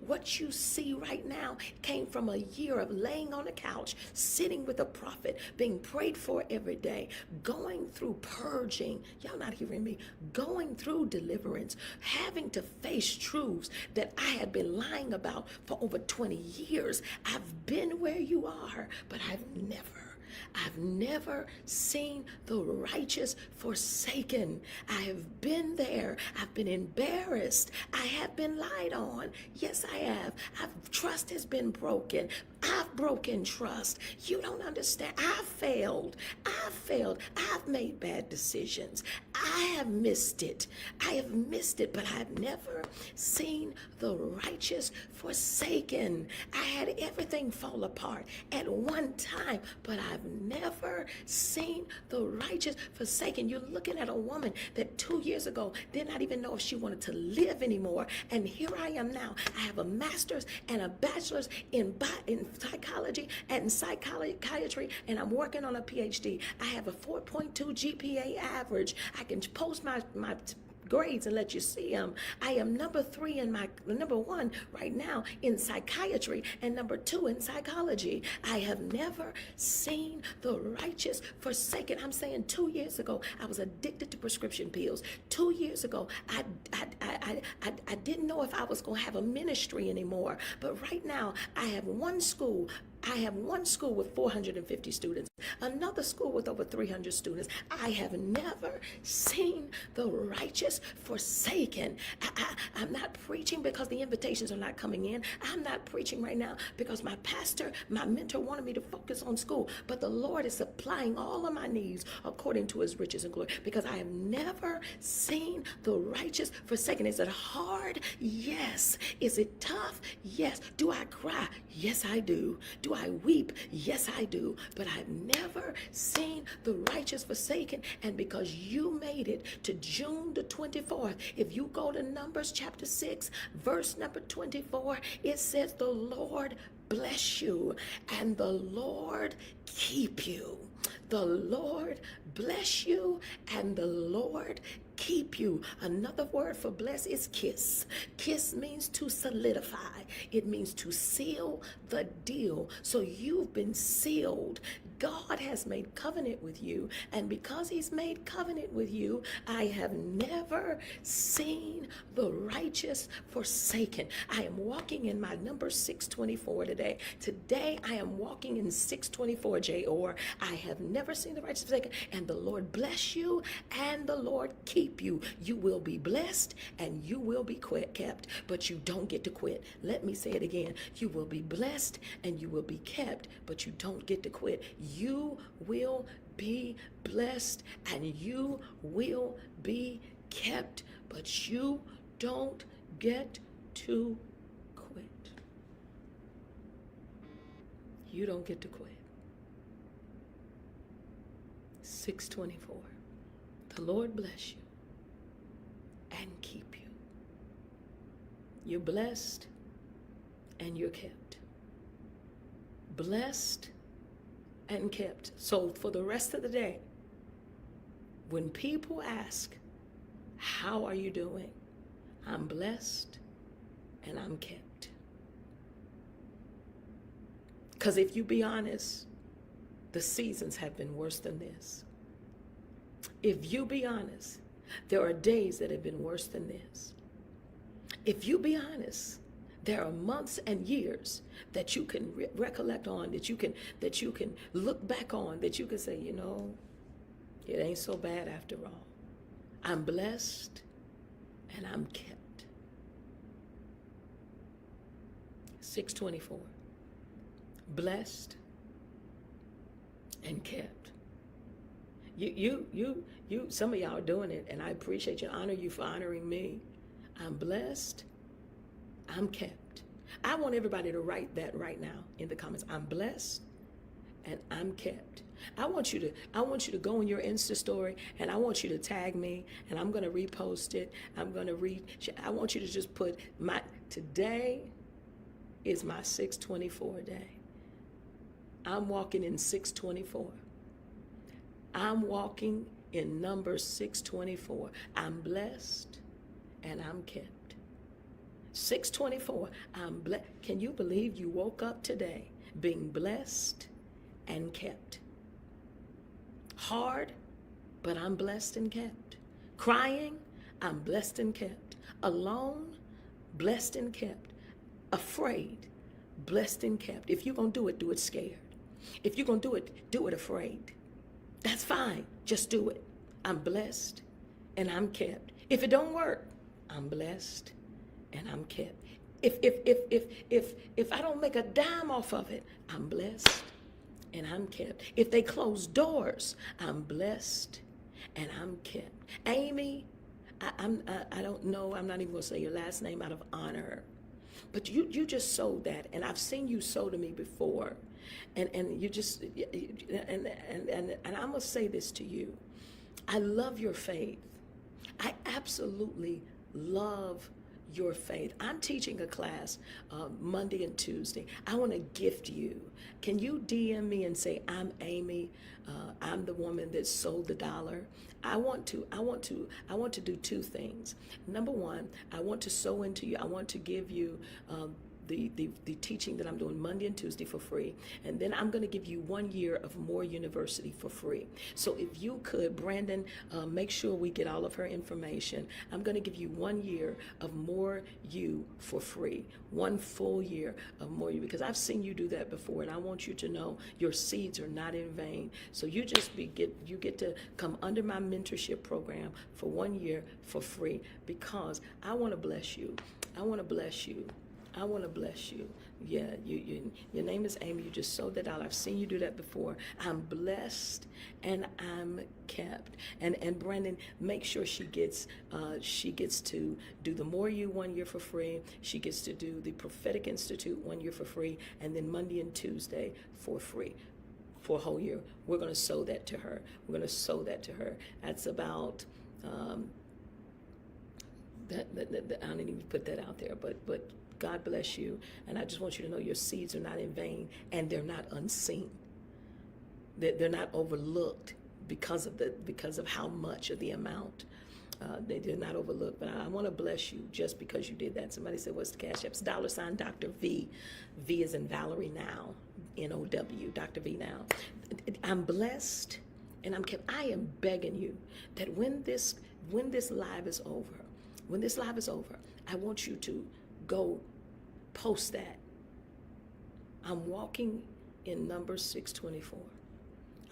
What you see right now came from a year of laying on the couch, sitting with a prophet, being prayed for every day, going through purging. Y'all not hearing me? Going through deliverance, having to face truths that I had been lying about for over 20 years. I've been where you are, but I've never seen the righteous forsaken. I have been there. I've been embarrassed. I have been lied on. Yes, I have. Trust has been broken. I've broken trust. You don't understand. I've failed. I've made bad decisions. I have missed it. But I've never seen the righteous forsaken. I had everything fall apart at one time, but I've never seen the righteous forsaken. You're looking at a woman that 2 years ago did not even know if she wanted to live anymore. And here I am now. I have a master's and a bachelor's in psychology and psychiatry, and I'm working on a PhD. I have a 4.2 GPA average. I can post my grades and let you see them. I am number 1 right now in psychiatry and number 2 in psychology. I have never seen the righteous forsaken. I'm saying 2 years ago, I was addicted to prescription pills. 2 years ago, I didn't know if I was going to have a ministry anymore. But right now, I have one school with 450 students, another school with over 300 students. I have never seen the righteous forsaken. I'm not preaching because the invitations are not coming in. I'm not preaching right now because my pastor, my mentor wanted me to focus on school. But the Lord is supplying all of my needs according to his riches and glory, because I have never seen the righteous forsaken. Is it hard? Yes. Is it tough? Yes. Do I cry? Yes, I do. Do I weep? Yes, I do. But I've never seen the righteous forsaken. And because you made it to June the 24th, if you go to Numbers chapter 6, verse number 24, it says, the Lord bless you and the Lord keep you. The Lord bless you and the Lord keep you. Another word for bless is kiss. Kiss means to solidify. It means to seal the deal. So you've been sealed. God has made covenant with you, and because he's made covenant with you, I have never seen the righteous forsaken. I am walking in my number 624 today. Today I am walking in 624, J.O.R. I have never seen the righteous forsaken, and the Lord bless you and the Lord keep you. You will be blessed and you will be kept, but you don't get to quit. Let me say it again. You will be blessed and you will be kept, but you don't get to quit. You will be blessed and you will be kept, but you don't get to quit. You don't get to quit. 624. The Lord bless you and keep you. You're blessed and you're kept. Blessed and kept. So for the rest of the day, when people ask, how are you doing? I'm blessed and I'm kept. Because if you be honest, the seasons have been worse than this. If you be honest, there are days that have been worse than this. If you be honest, there are months and years that you can recollect on, that you can look back on, that you can say, you know, it ain't so bad after all. I'm blessed and I'm kept. 624. Blessed and kept. You, some of y'all are doing it, and I appreciate you, honor you for honoring me. I'm blessed, I'm kept. I want everybody to write that right now in the comments. I'm blessed and I'm kept. I want you to go in your Insta story, and I want you to tag me, and I'm going to repost it. I want you to just put today is my 624 day. I'm walking in 624. I'm walking in number 624. I'm blessed and I'm kept. 624. I'm blessed. Can you believe you woke up today being blessed and kept? Hard, but I'm blessed and kept. Crying, I'm blessed and kept. Alone, blessed and kept. Afraid, blessed and kept. If you're going to do it scared. If you're going to do it afraid. That's fine. Just do it. I'm blessed and I'm kept. If it don't work, I'm blessed and I'm kept. If I don't make a dime off of it, I'm blessed and I'm kept. If they close doors, I'm blessed and I'm kept. Amy, I don't know. I'm not even going to say your last name out of honor, but you just sowed that, and I've seen you sow to me before, and you just and I'm gonna say this to you. I love your faith. I absolutely love your faith. I'm teaching a class Monday and Tuesday. I want to gift you. Can you DM me and say, I'm Amy. I'm the woman that sold the dollar. I want to do two things. Number one, I want to sow into you. I want to give you the teaching that I'm doing Monday and Tuesday for free. And then I'm going to give you 1 year of More University for free. So if you could, Brandon, make sure we get all of her information. I'm going to give you 1 year of More You for free. 1 full year of More You, because I've seen you do that before, and I want you to know your seeds are not in vain. So you get to come under my mentorship program for 1 year for free, because I want to bless you. I want to bless you. I want to bless you. Yeah, your name is Amy. You just sowed that out. I've seen you do that before. I'm blessed and I'm kept. And Brandon, make sure she gets to do the More You 1 year for free. She gets to do the Prophetic Institute 1 year for free, and then Monday and Tuesday for free. For a whole year. We're going to sow that to her. We're going to sow that to her. That's about I don't even put that out there, but God bless you. And I just want you to know your seeds are not in vain, and they're not unseen. They're not overlooked because of how much of the amount. They're not overlooked. But I want to bless you just because you did that. Somebody said, what's the cash app? It's $ Dr. V. V is in Valerie Now. N-O-W, Dr. V Now. I'm blessed and I'm kept. I am begging you that when this live is over, I want you to go post that. I'm walking in Numbers 624.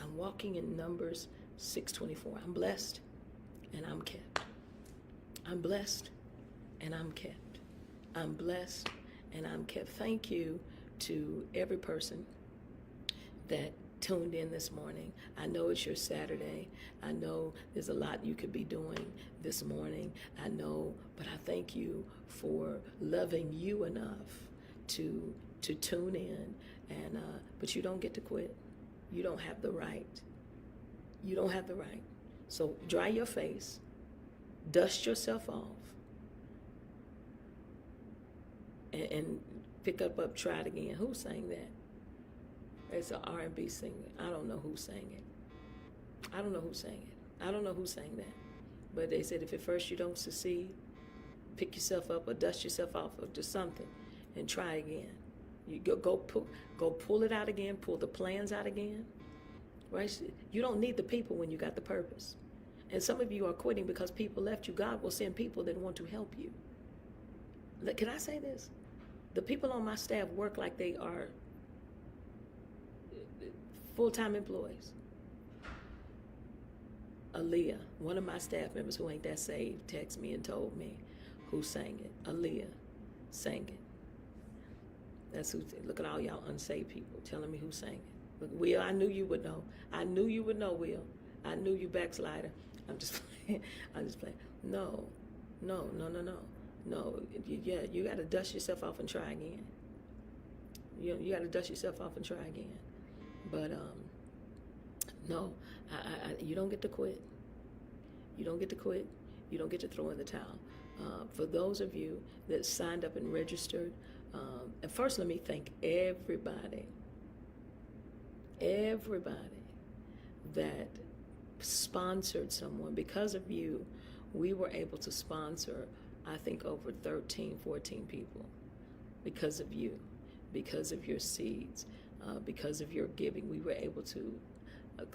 I'm walking in Numbers 624. I'm blessed and I'm kept. I'm blessed and I'm kept. I'm blessed and I'm kept. Thank you to every person that tuned in this morning. I know it's your Saturday. I know there's a lot you could be doing this morning. I know, but I thank you for loving you enough to tune in. And but you don't get to quit. You don't have the right. You don't have the right. So dry your face, dust yourself off, and pick up, try it again. Who sang that? It's an R&B singer. I don't know who sang it. I don't know who sang that. But they said if at first you don't succeed, pick yourself up or dust yourself off or do something and try again. You go pull it out again, pull the plans out again. Right? You don't need the people when you got the purpose. And some of you are quitting because people left you. God will send people that want to help you. Can I say this? The people on my staff work like they are full-time employees. Aaliyah, one of my staff members who ain't that saved, texted me and told me who sang it. Aaliyah sang it. That's who. Look at all y'all unsaved people telling me who sang it. Look, Will, I knew you would know. I knew you would know, Will. I knew you backslider. I'm just playing. No. You got to dust yourself off and try again. You got to dust yourself off and try again. But no, you don't get to quit. You don't get to quit. You don't get to throw in the towel. For those of you that signed up and registered, and first let me thank everybody that sponsored someone. Because of you, we were able to sponsor, I think, over 13, 14 people. Because of you, because of your seeds, because of your giving, we were able to,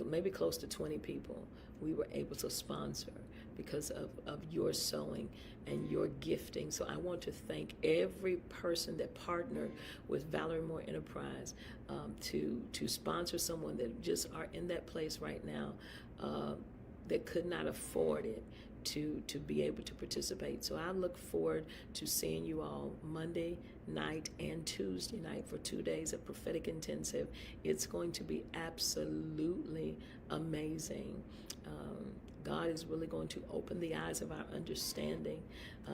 maybe close to 20 people, we were able to sponsor because of your sowing and your gifting. So I want to thank every person that partnered with Valerie Moore Enterprise to sponsor someone that just are in that place right now that could not afford it to be able to participate. So I look forward to seeing you all Monday night and Tuesday night for 2 days of prophetic intensive. It's going to be absolutely amazing. God is really going to open the eyes of our understanding.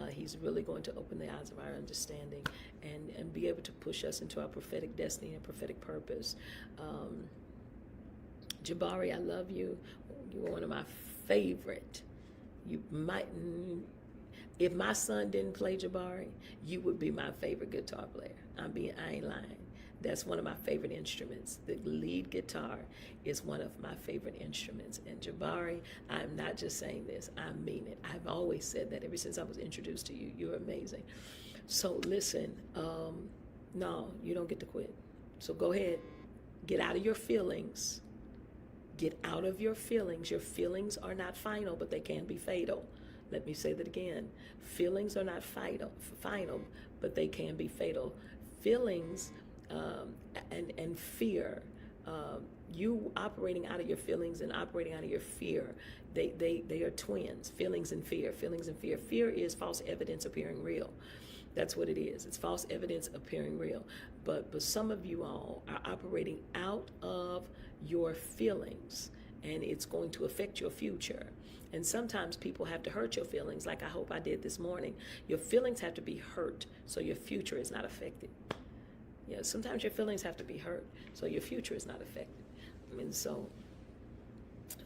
He's really going to open the eyes of our understanding and be able to push us into our prophetic destiny and prophetic purpose. Jabari, I love you. You are one of my favorite. You might, if my son didn't play Jabari, you would be my favorite guitar player. I ain't lying. That's one of my favorite instruments. The lead guitar is one of my favorite instruments. And Jabari, I'm not just saying this, I mean it. I've always said that ever since I was introduced to you. You're amazing. So listen, no, you don't get to quit. So go ahead, get out of your feelings. Get out of your feelings. Your feelings are not final, but they can be fatal. Let me say that again. Feelings are not final, but they can be fatal. Feelings and fear, you operating out of your feelings and operating out of your fear, they are twins. Feelings and fear. Fear is false evidence appearing real. That's what it is. It's false evidence appearing real. But some of you all are operating out of your feelings, and it's going to affect your future. And sometimes people have to hurt your feelings, like I hope I did this morning. Your feelings have to be hurt so your future is not affected. Yeah, sometimes your feelings have to be hurt so your future is not affected. And so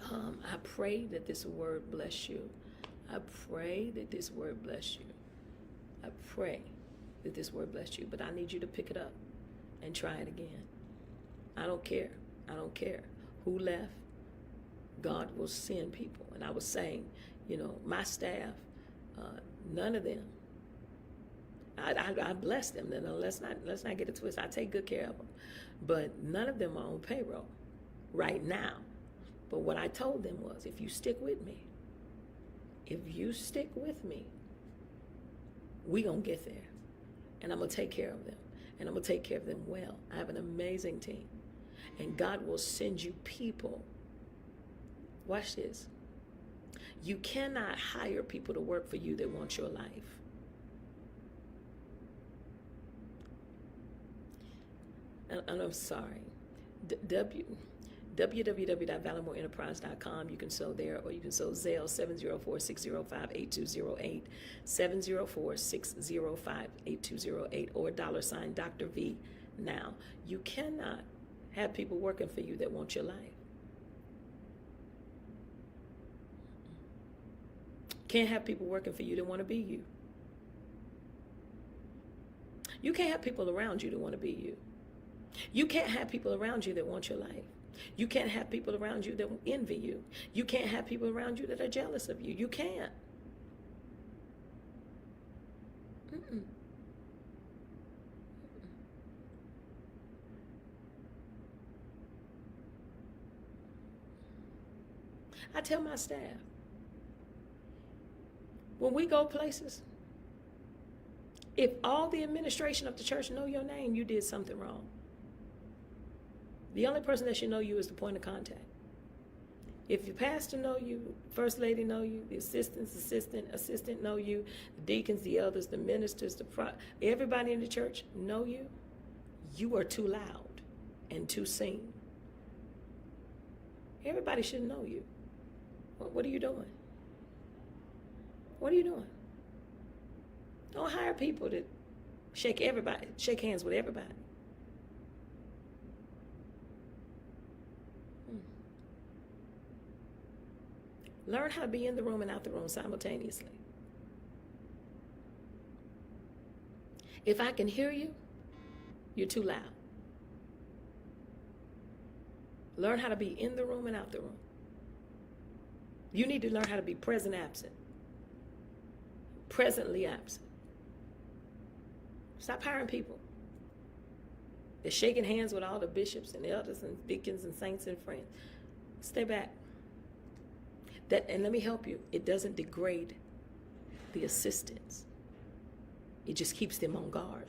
I pray that this word bless you. I pray that this word bless you. I pray that this word bless you, but I need you to pick it up and try it again. I don't care who left. God will send people. And I was saying, my staff, none of them, I bless them. Let's not get it twisted. I take good care of them, but none of them are on payroll right now. But what I told them was, if you stick with me, we gonna get there, and I'm gonna take care of them, and I'm gonna take care of them well. I have an amazing team, and God will send you people. Watch this. You cannot hire people to work for you that want your life. And I'm sorry. www.valemoreenterprise.com. You can sow there, or you can sow Zelle 704-605-8208, 704-605-8208, or $ Dr. V now. You cannot have people working for you that want your life. Can't have people working for you that want to be you. You can't have people around you that want to be you. You can't have people around you that want your life. You can't have people around you that envy you. You can't have people around you that are jealous of you. You can't. Mm-mm. I tell my staff, when we go places, if all the administration of the church know your name, you did something wrong. The only person that should know you is the point of contact. If your pastor know you, first lady know you, the assistant know you, the deacons, the elders, the ministers, everybody in the church know you, you are too loud and too seen. Everybody should know you. What are you doing? What are you doing? Don't hire people to shake hands with everybody. Learn how to be in the room and out the room simultaneously. If I can hear you, you're too loud. Learn how to be in the room and out the room. You need to learn how to be present absent. Presently absent. Stop hiring people. They're shaking hands with all the bishops and elders and deacons and saints and friends. Stay back. And let me help you. It doesn't degrade the assistants. It just keeps them on guard.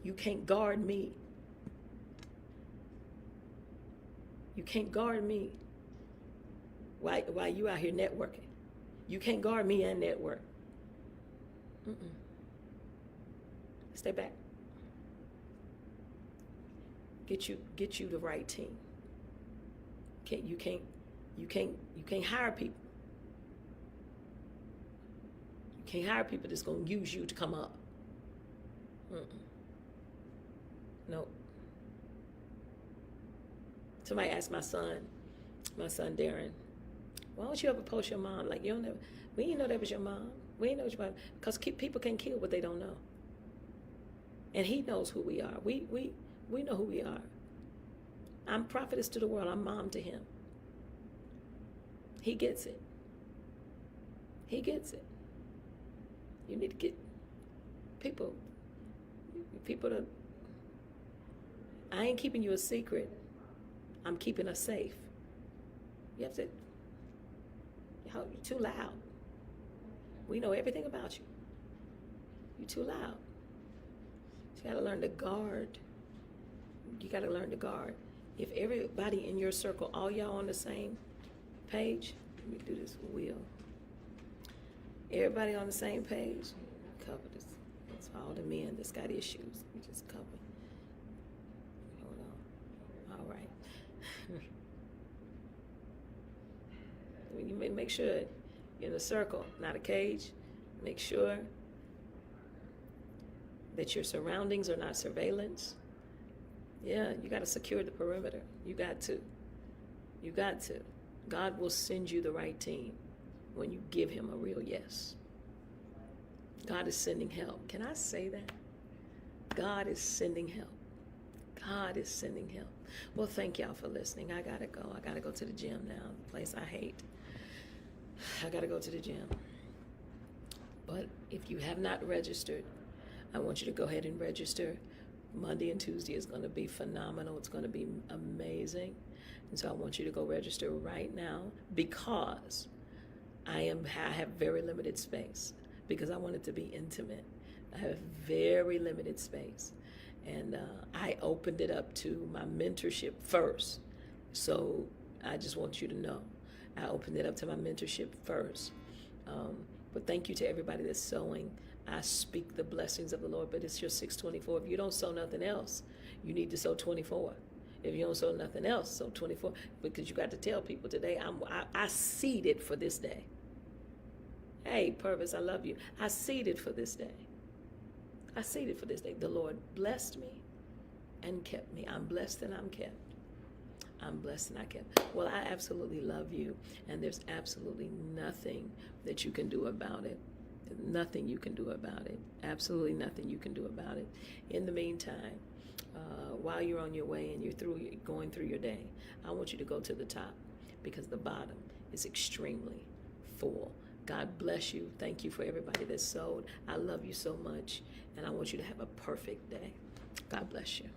You can't guard me. You can't guard me while you out here networking. You can't guard me and network. Stay back. Get you the right team. You can't hire people. You can't hire people that's gonna use you to come up. No. Somebody asked my son Darren, why don't you ever post your mom? Like, we didn't know that was your mom. We didn't know your mom. Because people can't kill what they don't know. And he knows who we are. We know who we are. I'm prophetess to the world. I'm mom to him. He gets it. He gets it. You need to get people to, I ain't keeping you a secret. I'm keeping us safe. You have to, you're too loud. We know everything about you. You're too loud. You got to learn to guard. You got to learn to guard. If everybody in your circle, all y'all on the same page, let me do this for Will. Everybody on the same page, cover this. That's for all the men that's got issues. We just cover. Hold on. All right. You make sure you're in a circle, not a cage. Make sure that your surroundings are not surveillance. Yeah, you got to secure the perimeter. You got to. You got to. God will send you the right team when you give him a real yes. God is sending help. Can I say that? God is sending help. God is sending help. Well, thank y'all for listening. I got to go. I got to go to the gym now, the place I hate. I got to go to the gym. But if you have not registered, I want you to go ahead and register. Monday and Tuesday is going to be phenomenal. It's going to be amazing. And so I want you to go register right now because I have very limited space because I want it to be intimate. I have very limited space. And I opened it up to my mentorship first. So I just want you to know. I opened it up to my mentorship first. But thank you to everybody that's sowing. I speak the blessings of the Lord, but it's your 624. If you don't sow nothing else, you need to sow 24. If you don't sow nothing else, sow 24. Because you got to tell people today, I seeded for this day. Hey, Purvis, I love you. I seeded for this day. I seeded for this day. The Lord blessed me and kept me. I'm blessed and I'm kept. I'm blessed and I kept. Well, I absolutely love you, and there's absolutely nothing that you can do about it. Nothing you can do about it. Absolutely nothing you can do about it. In the meantime, while you're on your way and you're going through your day, I want you to go to the top because the bottom is extremely full. God bless you. Thank you for everybody that sowed. I love you so much, and I want you to have a perfect day. God bless you.